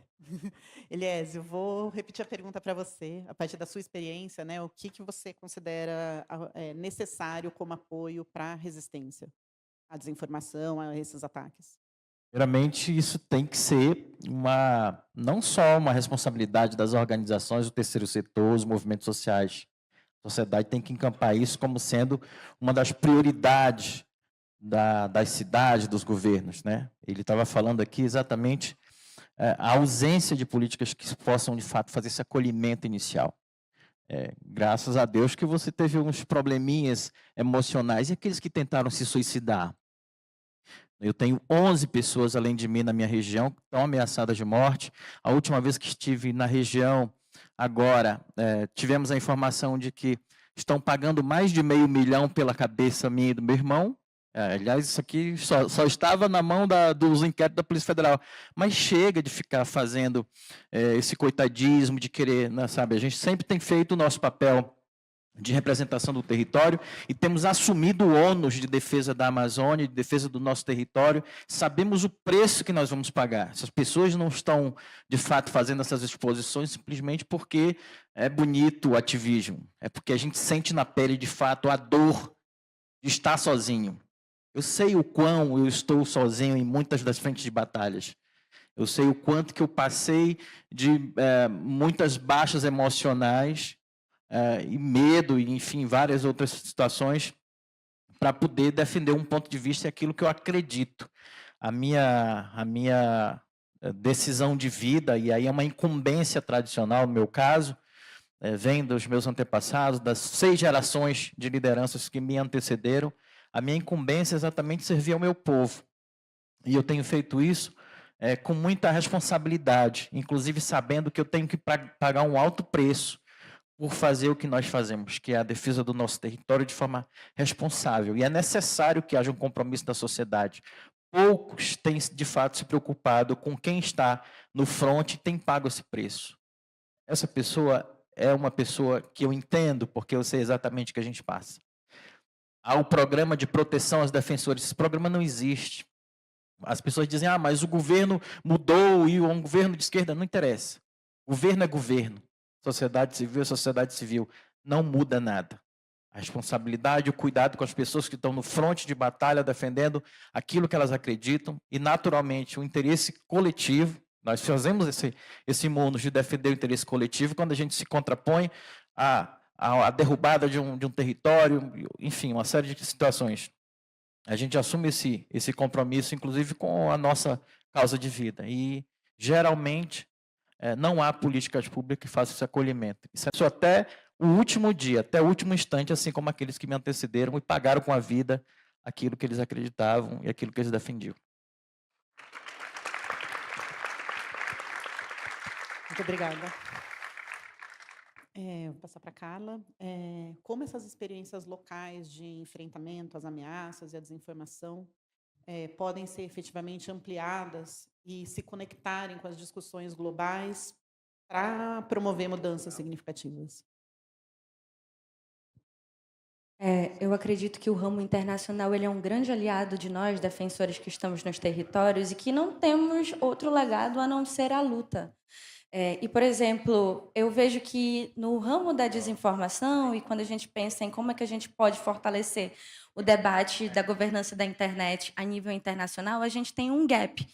Eliésio, vou repetir a pergunta para você, a partir da sua experiência, né? O que você considera necessário como apoio para a resistência à desinformação, a esses ataques? Primeiramente, isso tem que ser não só uma responsabilidade das organizações do terceiro setor, os movimentos sociais. A sociedade tem que encampar isso como sendo uma das prioridades das cidades, dos governos, né? Ele estava falando aqui exatamente a ausência de políticas que possam, de fato, fazer esse acolhimento inicial. Graças a Deus que você teve uns probleminhas emocionais. E aqueles que tentaram se suicidar? Eu tenho 11 pessoas, além de mim, na minha região, que estão ameaçadas de morte. A última vez que estive na região, agora, tivemos a informação de que estão pagando mais de R$500 mil pela cabeça minha e do meu irmão. Aliás, isso aqui só estava na mão dos inquéritos da Polícia Federal. Mas chega de ficar fazendo esse coitadismo, de querer, né, sabe? A gente sempre tem feito o nosso papel de representação do território e temos assumido o ônus de defesa da Amazônia, de defesa do nosso território. Sabemos o preço que nós vamos pagar. Essas pessoas não estão, de fato, fazendo essas exposições simplesmente porque é bonito o ativismo. É porque a gente sente na pele, de fato, a dor de estar sozinho. Eu sei o quão eu estou sozinho em muitas das frentes de batalhas. Eu sei o quanto que eu passei de muitas baixas emocionais e medo, e, enfim, várias outras situações para poder defender um ponto de vista e aquilo que eu acredito. A minha decisão de vida, e aí é uma incumbência tradicional, no meu caso, vem dos meus antepassados, das 6 gerações de lideranças que me antecederam. A minha incumbência é exatamente servir ao meu povo. E eu tenho feito isso com muita responsabilidade, inclusive sabendo que eu tenho que pagar um alto preço por fazer o que nós fazemos, que é a defesa do nosso território de forma responsável. E é necessário que haja um compromisso da sociedade. Poucos têm, de fato, se preocupado com quem está no front e tem pago esse preço. Essa pessoa é uma pessoa que eu entendo, porque eu sei exatamente o que a gente passa. Há o programa de proteção aos defensores. Esse programa não existe. As pessoas dizem, mas o governo mudou e um governo de esquerda. Não interessa. Governo é governo. Sociedade civil é sociedade civil. Não muda nada. a responsabilidade, o cuidado com as pessoas que estão no fronte de batalha defendendo aquilo que elas acreditam e, naturalmente, o interesse coletivo. Nós fazemos esse mônus de defender o interesse coletivo quando a gente se contrapõe à derrubada de um território, enfim, uma série de situações. A gente assume esse compromisso, inclusive, com a nossa causa de vida. E, geralmente, não há políticas públicas que façam esse acolhimento. Isso é só até o último dia, até o último instante, assim como aqueles que me antecederam e pagaram com a vida aquilo que eles acreditavam e aquilo que eles defendiam. Muito obrigada. Vou passar para a Carla. Como essas experiências locais de enfrentamento às ameaças e à desinformação podem ser efetivamente ampliadas e se conectarem com as discussões globais para promover mudanças significativas? Eu acredito que o ramo internacional ele é um grande aliado de nós, defensores que estamos nos territórios, e que não temos outro legado a não ser a luta. E, por exemplo, eu vejo que no ramo da desinformação, e quando a gente pensa em como é que a gente pode fortalecer o debate da governança da internet a nível internacional, a gente tem um gap.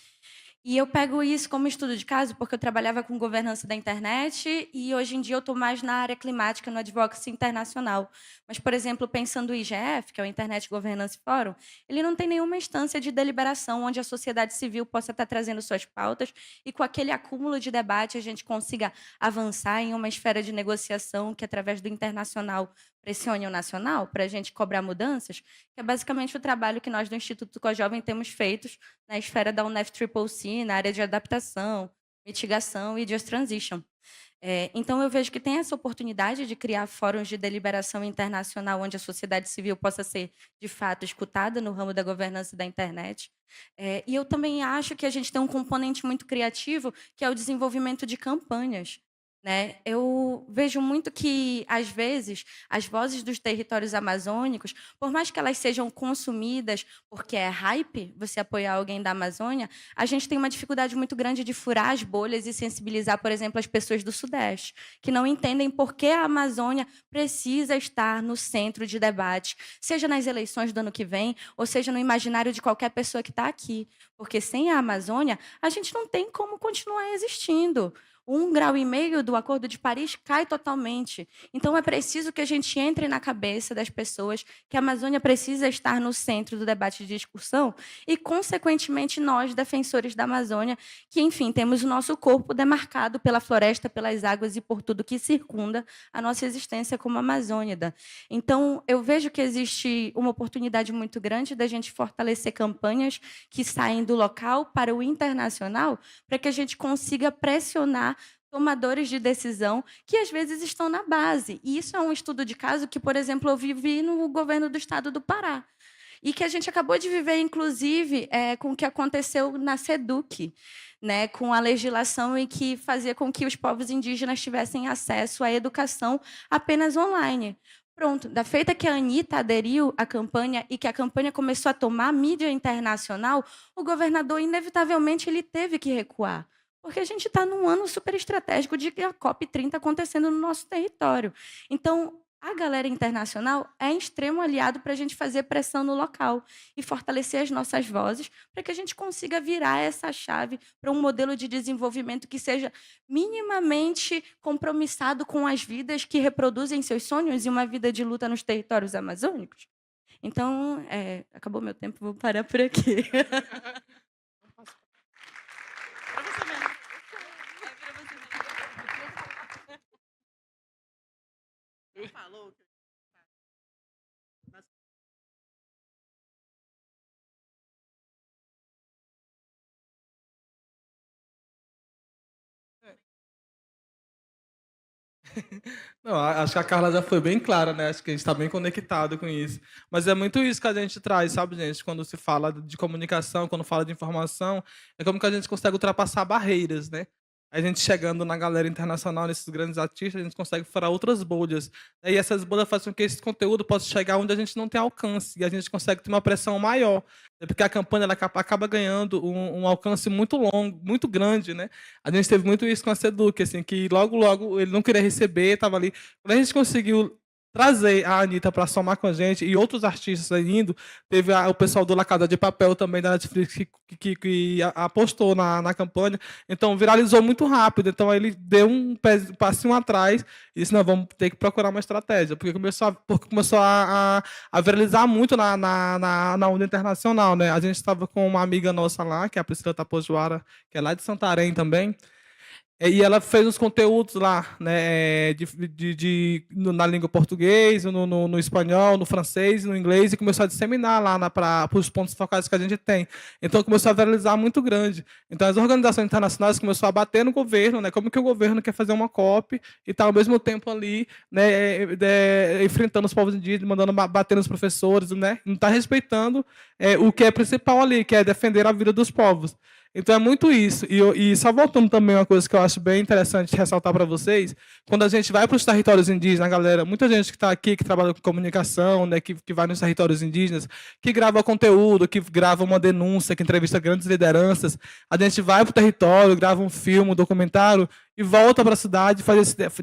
E eu pego isso como estudo de caso, porque eu trabalhava com governança da internet e hoje em dia eu estou mais na área climática, no advocacy internacional. Mas, por exemplo, pensando o IGF, que é o Internet Governance Forum, ele não tem nenhuma instância de deliberação onde a sociedade civil possa estar trazendo suas pautas e com aquele acúmulo de debate a gente consiga avançar em uma esfera de negociação que, através do internacional, pressione o nacional para a gente cobrar mudanças, que é basicamente o trabalho que nós do Instituto Cojovem temos feito na esfera da UNFCCC, na área de adaptação, mitigação e just transition. Então, eu vejo que tem essa oportunidade de criar fóruns de deliberação internacional onde a sociedade civil possa ser, de fato, escutada no ramo da governança da internet. E eu também acho que a gente tem um componente muito criativo, que é o desenvolvimento de campanhas. Eu vejo muito que, às vezes, as vozes dos territórios amazônicos, por mais que elas sejam consumidas porque é hype você apoiar alguém da Amazônia, a gente tem uma dificuldade muito grande de furar as bolhas e sensibilizar, por exemplo, as pessoas do Sudeste, que não entendem por que a Amazônia precisa estar no centro de debate, seja nas eleições do ano que vem, ou seja no imaginário de qualquer pessoa que está aqui. Porque sem a Amazônia, a gente não tem como continuar existindo. 1,5 graus do Acordo de Paris cai totalmente. Então, é preciso que a gente entre na cabeça das pessoas que a Amazônia precisa estar no centro do debate de discussão e, consequentemente, nós, defensores da Amazônia, que, enfim, temos o nosso corpo demarcado pela floresta, pelas águas e por tudo que circunda a nossa existência como amazônida. Então, eu vejo que existe uma oportunidade muito grande da gente fortalecer campanhas que saem do local para o internacional, para que a gente consiga pressionar tomadores de decisão que, às vezes, estão na base. E isso é um estudo de caso que, por exemplo, eu vivi no governo do estado do Pará. E que a gente acabou de viver, inclusive, com o que aconteceu na SEDUC, com a legislação e que fazia com que os povos indígenas tivessem acesso à educação apenas online. Pronto, da feita que a Anitta aderiu à campanha e que a campanha começou a tomar mídia internacional, o governador, inevitavelmente, ele teve que recuar. Porque a gente está num ano super estratégico de a COP30 acontecendo no nosso território. Então, a galera internacional é um extremo aliado para a gente fazer pressão no local e fortalecer as nossas vozes para que a gente consiga virar essa chave para um modelo de desenvolvimento que seja minimamente compromissado com as vidas que reproduzem seus sonhos e uma vida de luta nos territórios amazônicos. Então, acabou meu tempo, vou parar por aqui. Falou. Não, acho que a Carla já foi bem clara, né? Acho que a gente está bem conectado com isso. Mas é muito isso que a gente traz, sabe, gente? Quando se fala de comunicação, quando fala de informação, é como que a gente consegue ultrapassar barreiras, né? A gente chegando na galera internacional, nesses grandes artistas, a gente consegue furar outras bolhas. E essas bolhas fazem com que esse conteúdo possa chegar onde a gente não tem alcance. E a gente consegue ter uma pressão maior. Porque a campanha ela acaba ganhando um alcance muito longo, muito grande, né? A gente teve muito isso com a SEDUC, assim, que logo ele não queria receber, estava ali. Quando a gente conseguiu trazer a Anitta para somar com a gente e outros artistas aí indo. Teve o pessoal do La Casa de Papel também da Netflix que apostou na campanha. Então, viralizou muito rápido. Então, ele deu um passinho atrás e disse, não, vamos ter que procurar uma estratégia. Porque começou a viralizar muito na onda internacional, né? A gente estava com uma amiga nossa lá, que é a Priscila Tapojuara, que é lá de Santarém também. E ela fez uns conteúdos lá, né, na língua portuguesa, no espanhol, no francês, no inglês, e começou a disseminar lá para os pontos focais que a gente tem. Então, começou a viralizar muito grande. Então, as organizações internacionais começaram a bater no governo, né, como que o governo quer fazer uma COP e está, ao mesmo tempo, ali, né, enfrentando os povos indígenas, mandando bater nos professores, né, não está respeitando o que é principal ali, que é defender a vida dos povos. Então é muito isso. E só voltando também uma coisa que eu acho bem interessante ressaltar para vocês, quando a gente vai para os territórios indígenas, galera, muita gente que está aqui, que trabalha com comunicação, né, que vai nos territórios indígenas, que grava conteúdo, que grava uma denúncia, que entrevista grandes lideranças, a gente vai para o território, grava um filme, um documentário, e volta para a cidade,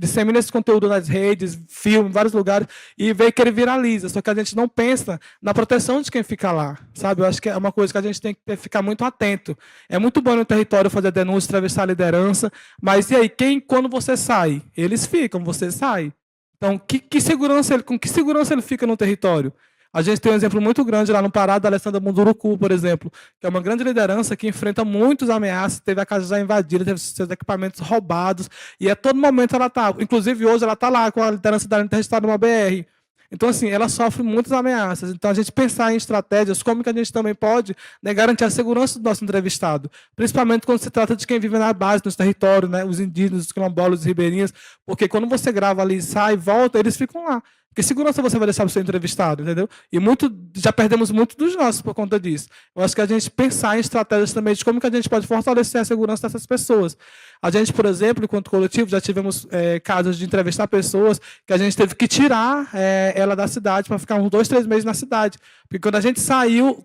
dissemina esse conteúdo nas redes, filme, em vários lugares, e vê que ele viraliza. Só que a gente não pensa na proteção de quem fica lá, sabe? Eu acho que é uma coisa que a gente tem que ficar muito atento. É muito bom no território fazer denúncia, atravessar a liderança, mas e aí, quando você sai? Eles ficam, você sai. Então, com que segurança ele fica no território? A gente tem um exemplo muito grande lá no Pará, da Alessandra Munduruku, por exemplo, que é uma grande liderança que enfrenta muitos ameaças, teve a casa já invadida, teve seus equipamentos roubados, e a todo momento ela está, inclusive hoje ela está lá com a liderança da registrada numa BR. Então, assim, ela sofre muitas ameaças. Então, a gente pensar em estratégias, como que a gente também pode, né, garantir a segurança do nosso entrevistado, principalmente quando se trata de quem vive na base, nos territórios, né, os indígenas, os quilombolas, os ribeirinhos, porque quando você grava ali, sai, volta, eles ficam lá. Que segurança você vai deixar para o seu entrevistado, entendeu? E já perdemos muito dos nossos por conta disso. Eu acho que a gente pensar em estratégias também de como que a gente pode fortalecer a segurança dessas pessoas. A gente, por exemplo, enquanto coletivo, já tivemos casos de entrevistar pessoas que a gente teve que tirar ela da cidade para ficar uns 2, 3 meses na cidade. Porque quando a gente saiu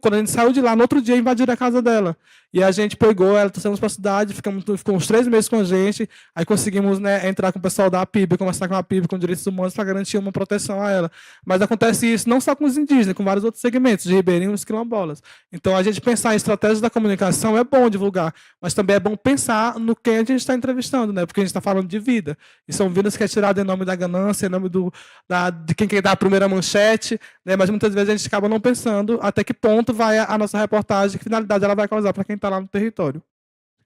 de lá, no outro dia invadiram a casa dela. E a gente pegou ela, trouxemos para a cidade, ficou uns 3 meses com a gente, aí conseguimos, né, entrar com o pessoal da PIB, conversar com a PIB, com direitos humanos, para garantir uma proteção a ela. Mas acontece isso não só com os indígenas, com vários outros segmentos, de ribeirinhos e quilombolas. Então, a gente pensar em estratégias da comunicação é bom divulgar, mas também é bom pensar no quem a gente está entrevistando, né? Porque a gente está falando de vida. E são vidas que é tirada em nome da ganância, em nome de quem quer dar a primeira manchete, né? Mas muitas vezes a gente acaba não pensando até que ponto vai a nossa reportagem, que finalidade ela vai causar para quem está lá no território.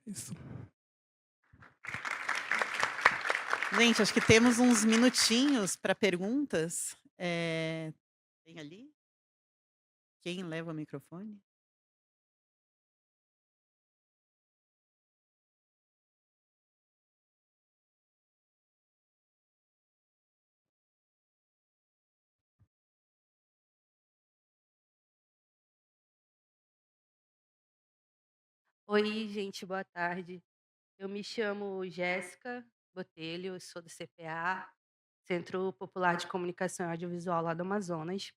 Isso. Gente, acho que temos uns minutinhos para perguntas. Tem ali? Quem leva o microfone? Oi, gente, boa tarde. Eu me chamo Jéssica Botelho, eu sou do CPA, Centro Popular de Comunicação e Audiovisual lá do Amazonas.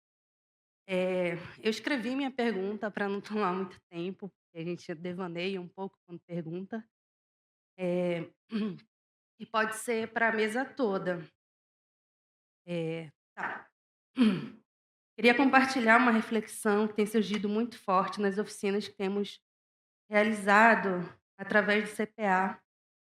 Eu escrevi minha pergunta para não tomar muito tempo, porque a gente devaneia um pouco quando pergunta. É, e pode ser para a mesa toda. Tá. Queria compartilhar uma reflexão que tem surgido muito forte nas oficinas que temos realizado através do CPA,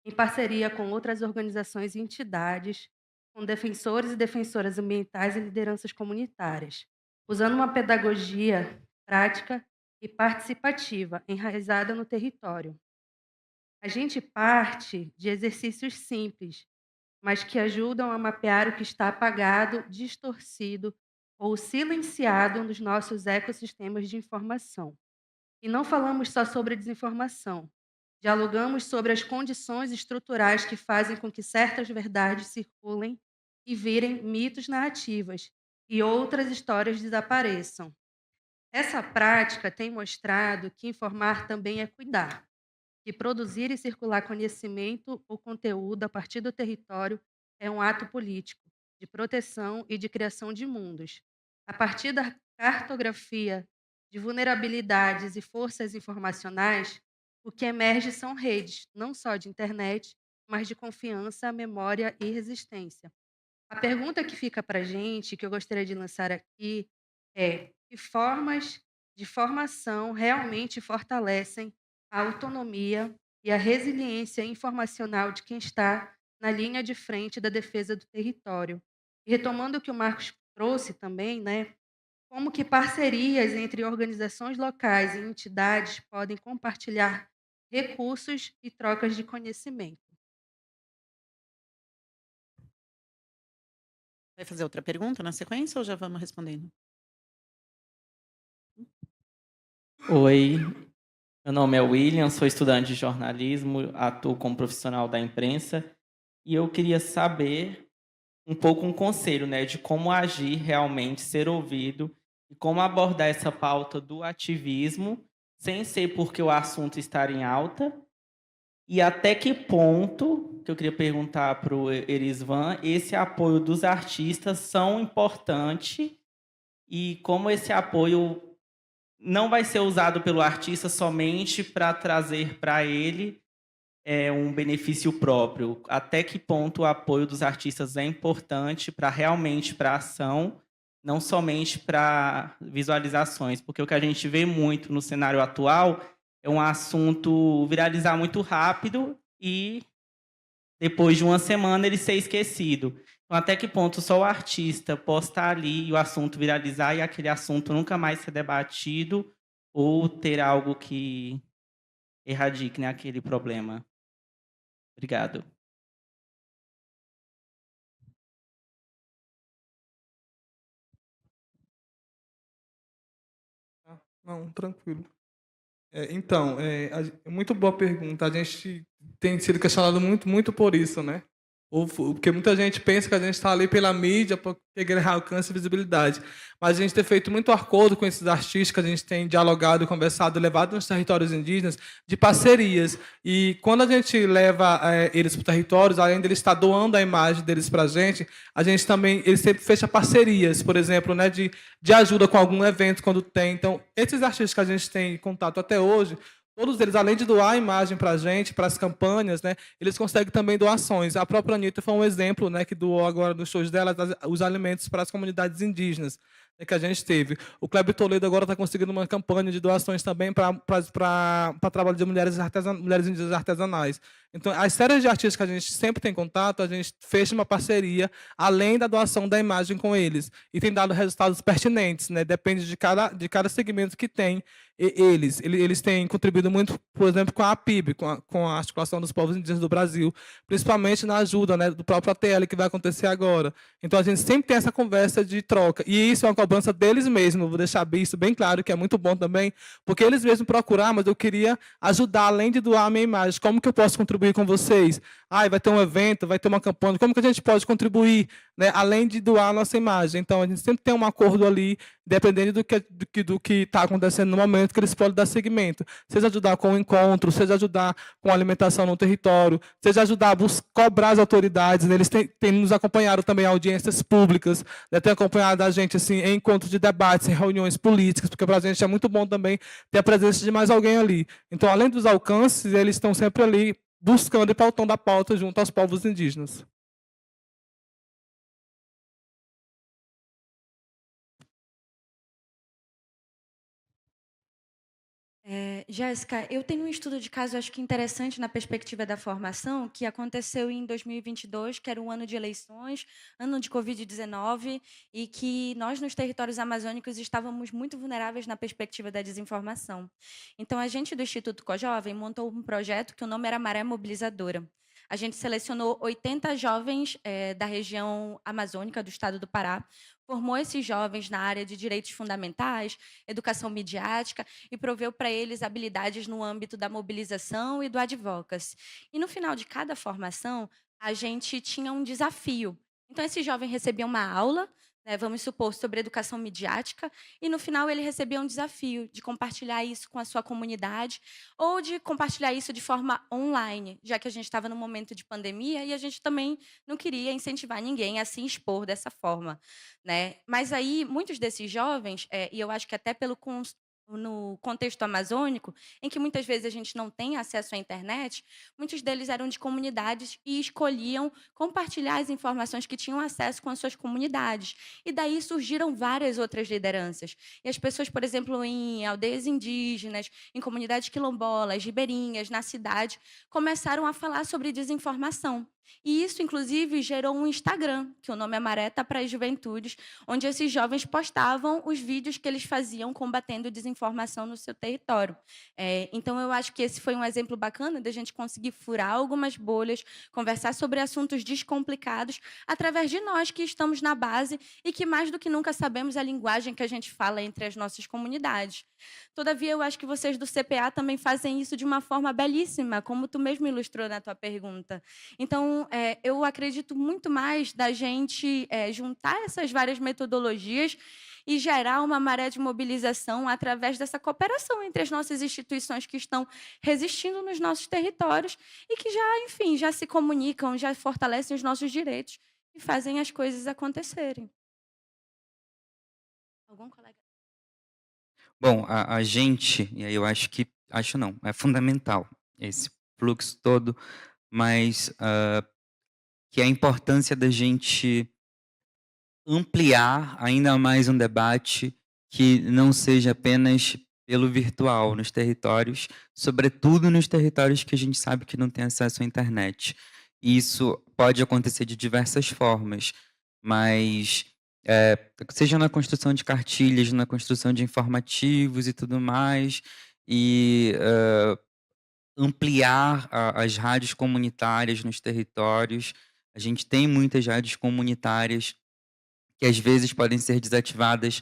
em parceria com outras organizações e entidades, com defensores e defensoras ambientais e lideranças comunitárias, usando uma pedagogia prática e participativa, enraizada no território. A gente parte de exercícios simples, mas que ajudam a mapear o que está apagado, distorcido ou silenciado nos nossos ecossistemas de informação. E não falamos só sobre desinformação. Dialogamos sobre as condições estruturais que fazem com que certas verdades circulem e virem mitos narrativas e outras histórias desapareçam. Essa prática tem mostrado que informar também é cuidar, que produzir e circular conhecimento ou conteúdo a partir do território é um ato político, de proteção e de criação de mundos. A partir da cartografia de vulnerabilidades e forças informacionais, o que emerge são redes, não só de internet, mas de confiança, memória e resistência. A pergunta que fica para a gente, que eu gostaria de lançar aqui, é: que formas de formação realmente fortalecem a autonomia e a resiliência informacional de quem está na linha de frente da defesa do território? E retomando o que o Marcos trouxe também, né, como que parcerias entre organizações locais e entidades podem compartilhar recursos e trocas de conhecimento? Vai fazer outra pergunta na sequência ou já vamos respondendo? Oi, meu nome é William, sou estudante de jornalismo, atuo como profissional da imprensa e eu queria saber um pouco um conselho, né, de como agir realmente, ser ouvido e como abordar essa pauta do ativismo sem ser porque o assunto está em alta e até que ponto, que eu queria perguntar para o Erisvan, esse apoio dos artistas são importante e como esse apoio não vai ser usado pelo artista somente para trazer para ele um benefício próprio. Até que ponto o apoio dos artistas é importante para realmente para a ação, não somente para visualizações, porque o que a gente vê muito no cenário atual é um assunto viralizar muito rápido e depois de uma semana ele ser esquecido. Então, até que ponto só o artista postar ali e o assunto viralizar e aquele assunto nunca mais ser debatido ou ter algo que erradique, né, aquele problema. Obrigado. Não, tranquilo. Então, muito boa pergunta. A gente tem sido questionado muito, muito por isso, né? Porque muita gente pensa que a gente está ali pela mídia para ganhar alcance e visibilidade. Mas a gente tem feito muito acordo com esses artistas que a gente tem dialogado, conversado, levado nos territórios indígenas, de parcerias. E quando a gente leva eles para os territórios, além de eles estar doando a imagem deles para a gente também, eles sempre fecha parcerias, por exemplo, né, de ajuda com algum evento quando tem. Então, esses artistas que a gente tem contato até hoje, todos eles, além de doar a imagem para a gente, para as campanhas, né, eles conseguem também doações. A própria Anitta foi um exemplo, né, que doou agora nos shows dela os alimentos para as comunidades indígenas, né, que a gente teve. O Kleber Toledo agora está conseguindo uma campanha de doações também para trabalho de mulheres indígenas artesanais. Então, as séries de artistas que a gente sempre tem contato, a gente fecha uma parceria, além da doação da imagem com eles. E tem dado resultados pertinentes, né? Depende de cada segmento que tem eles têm contribuído muito, por exemplo, com a APIB, com a Articulação dos Povos Indígenas do Brasil, principalmente na ajuda, né, do próprio ATL, que vai acontecer agora. Então, a gente sempre tem essa conversa de troca. E isso é uma cobrança deles mesmos, vou deixar isso bem claro, que é muito bom também, porque eles mesmos procuraram, mas eu queria ajudar, além de doar a minha imagem. Como que eu posso contribuir com vocês? Vai ter um evento, vai ter uma campanha, como que a gente pode contribuir, né, além de doar a nossa imagem? Então, a gente sempre tem um acordo ali, dependendo do que está acontecendo no momento, que eles podem dar seguimento. Seja ajudar com o encontro, seja ajudar com a alimentação no território, seja ajudar a cobrar as autoridades. Né? Eles têm nos acompanhado também em audiências públicas, né? Têm acompanhado a gente assim, em encontros de debates, em reuniões políticas, porque para a gente é muito bom também ter a presença de mais alguém ali. Então, além dos alcances, eles estão sempre ali buscando e pautando a pauta junto aos povos indígenas. Jéssica, eu tenho um estudo de caso, acho que interessante na perspectiva da formação, que aconteceu em 2022, que era um ano de eleições, ano de Covid-19, e que nós, nos territórios amazônicos, estávamos muito vulneráveis na perspectiva da desinformação. Então, a gente do Instituto Cojovem montou um projeto que o nome era Maré Mobilizadora. A gente selecionou 80 jovens da região amazônica do estado do Pará, formou esses jovens na área de direitos fundamentais, educação midiática e proveu para eles habilidades no âmbito da mobilização e do advocacy. E no final de cada formação, a gente tinha um desafio. Então, esse jovem recebia uma aula, né, vamos supor, sobre educação midiática, e no final ele recebia um desafio de compartilhar isso com a sua comunidade ou de compartilhar isso de forma online, já que a gente estava num momento de pandemia e a gente também não queria incentivar ninguém a se expor dessa forma, né? Mas aí, muitos desses jovens, e eu acho que até pelo no contexto amazônico, em que muitas vezes a gente não tem acesso à internet, muitos deles eram de comunidades e escolhiam compartilhar as informações que tinham acesso com as suas comunidades. E daí surgiram várias outras lideranças. E as pessoas, por exemplo, em aldeias indígenas, em comunidades quilombolas, ribeirinhas, na cidade, começaram a falar sobre desinformação. E isso, inclusive, gerou um Instagram, que o nome é Mareta para as Juventudes, onde esses jovens postavam os vídeos que eles faziam combatendo desinformação no seu território. Então, eu acho que esse foi um exemplo bacana da gente conseguir furar algumas bolhas, conversar sobre assuntos descomplicados, através de nós que estamos na base e que, mais do que nunca, sabemos a linguagem que a gente fala entre as nossas comunidades. Todavia, eu acho que vocês do CPA também fazem isso de uma forma belíssima, como tu mesmo ilustrou na tua pergunta. Então, eu acredito muito mais da gente juntar essas várias metodologias e gerar uma maré de mobilização através dessa cooperação entre as nossas instituições que estão resistindo nos nossos territórios e que já, enfim, já se comunicam, já fortalecem os nossos direitos e fazem as coisas acontecerem. Algum colega? Bom, a gente, e aí eu acho não, é fundamental esse fluxo todo, mas que a importância da gente ampliar ainda mais um debate que não seja apenas pelo virtual, nos territórios, sobretudo nos territórios que a gente sabe que não tem acesso à internet. E isso pode acontecer de diversas formas, mas seja na construção de cartilhas, na construção de informativos e tudo mais, e ampliar as rádios comunitárias nos territórios. A gente tem muitas rádios comunitárias que às vezes podem ser desativadas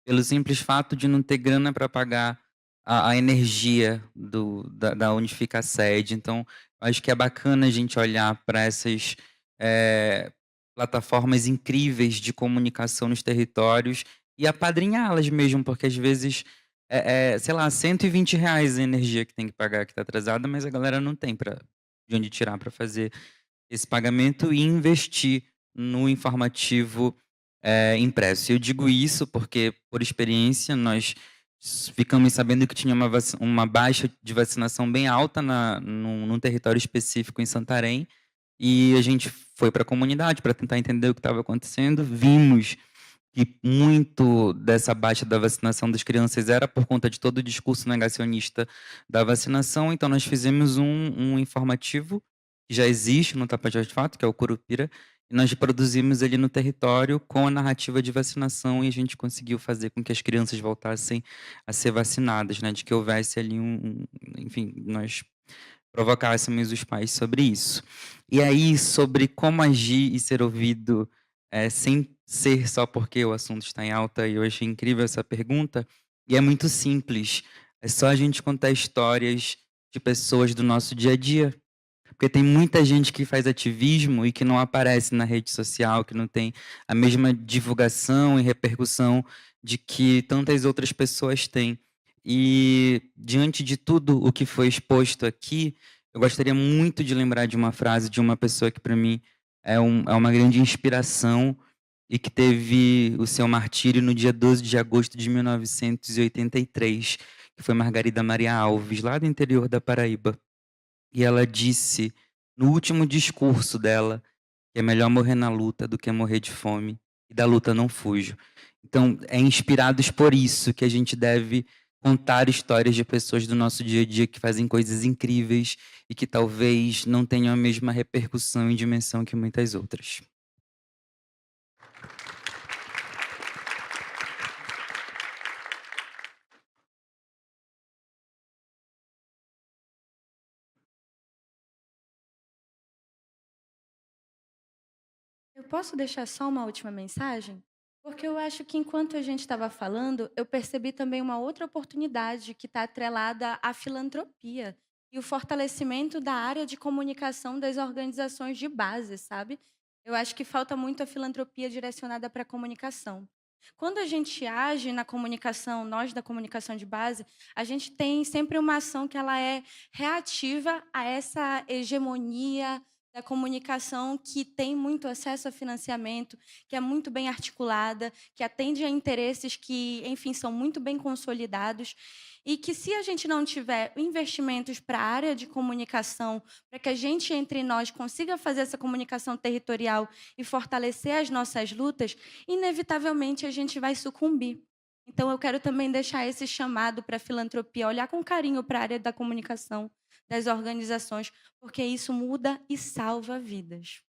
pelo simples fato de não ter grana para pagar a energia da Unifica Sede. Então, acho que é bacana a gente olhar para essas plataformas incríveis de comunicação nos territórios e apadrinhá-las mesmo, porque às vezes sei lá, R$ 120 a energia que tem que pagar, que está atrasada, mas a galera não tem de onde tirar para fazer esse pagamento e investir no informativo impresso. Eu digo isso porque, por experiência, nós ficamos sabendo que tinha uma baixa de vacinação bem alta num território específico em Santarém, e a gente foi para a comunidade para tentar entender o que estava acontecendo. Vimos que muito dessa baixa da vacinação das crianças era por conta de todo o discurso negacionista da vacinação. Então, nós fizemos um informativo que já existe no Tapajós de Fato, que é o Curupira, e nós produzimos ele no território com a narrativa de vacinação, e a gente conseguiu fazer com que as crianças voltassem a ser vacinadas, né? De que houvesse ali enfim, nós provocássemos os pais sobre isso. E aí, sobre como agir e ser ouvido sem ser só porque o assunto está em alta, e eu achei incrível essa pergunta, e é muito simples. É só a gente contar histórias de pessoas do nosso dia a dia. Porque tem muita gente que faz ativismo e que não aparece na rede social, que não tem a mesma divulgação e repercussão de que tantas outras pessoas têm. E, diante de tudo o que foi exposto aqui, eu gostaria muito de lembrar de uma frase de uma pessoa que, para mim, é uma grande inspiração e que teve o seu martírio no dia 12 de agosto de 1983, que foi Margarida Maria Alves, lá do interior da Paraíba. E ela disse, no último discurso dela, que é melhor morrer na luta do que morrer de fome, e da luta não fujo. Então, é inspirados por isso que a gente deve contar histórias de pessoas do nosso dia a dia que fazem coisas incríveis e que talvez não tenham a mesma repercussão e dimensão que muitas outras. Eu posso deixar só uma última mensagem? Porque eu acho que, enquanto a gente estava falando, eu percebi também uma outra oportunidade que está atrelada à filantropia e o fortalecimento da área de comunicação das organizações de base, sabe? Eu acho que falta muito a filantropia direcionada para a comunicação. Quando a gente age na comunicação, nós da comunicação de base, a gente tem sempre uma ação que ela é reativa a essa hegemonia da comunicação que tem muito acesso a financiamento, que é muito bem articulada, que atende a interesses que, enfim, são muito bem consolidados, e que, se a gente não tiver investimentos para a área de comunicação, para que a gente, entre nós, consiga fazer essa comunicação territorial e fortalecer as nossas lutas, inevitavelmente a gente vai sucumbir. Então, eu quero também deixar esse chamado para a filantropia, olhar com carinho para a área da comunicação, das organizações, porque isso muda e salva vidas.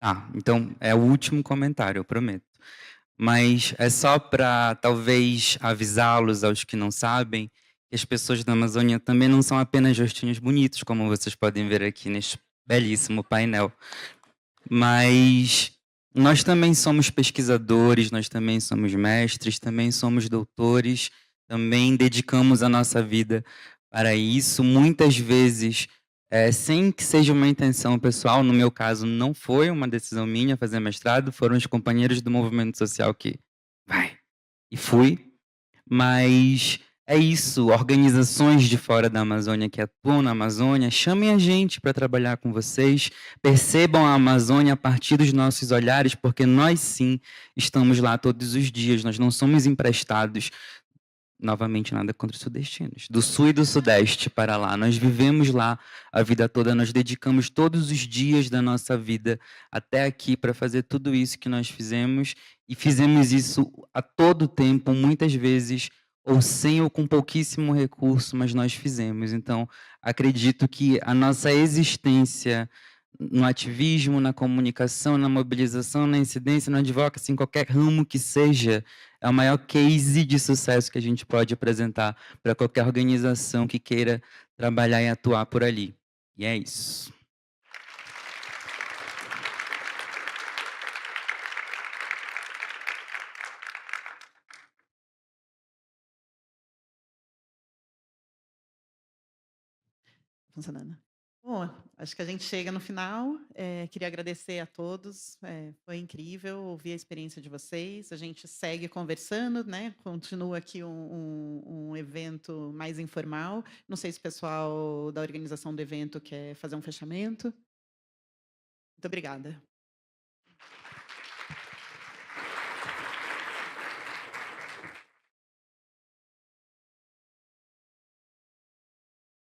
Ah, então é o último comentário, eu prometo. Mas é só para talvez avisá-los aos que não sabem que as pessoas da Amazônia também não são apenas rostinhos bonitos, como vocês podem ver aqui neste belíssimo painel. Mas nós também somos pesquisadores, nós também somos mestres, também somos doutores, também dedicamos a nossa vida para isso, muitas vezes sem que seja uma intenção pessoal. No meu caso, não foi uma decisão minha fazer mestrado, foram os companheiros do movimento social que vai, e fui. Mas é isso, organizações de fora da Amazônia que atuam na Amazônia, chamem a gente para trabalhar com vocês, percebam a Amazônia a partir dos nossos olhares, porque nós sim estamos lá todos os dias, nós não somos emprestados, novamente nada contra os sudestinos, do sul e do sudeste para lá, nós vivemos lá a vida toda, nós dedicamos todos os dias da nossa vida até aqui para fazer tudo isso que nós fizemos, e fizemos isso a todo tempo, muitas vezes ou sem ou com pouquíssimo recurso, mas nós fizemos. Então, acredito que a nossa existência no ativismo, na comunicação, na mobilização, na incidência, no advocacy, em qualquer ramo que seja, é o maior case de sucesso que a gente pode apresentar para qualquer organização que queira trabalhar e atuar por ali. E é isso. Funcionando. Bom, acho que a gente chega no final. Queria agradecer a todos. Foi incrível ouvir a experiência de vocês. A gente segue conversando, né? Continua aqui um evento mais informal. Não sei se o pessoal da organização do evento quer fazer um fechamento. Muito obrigada.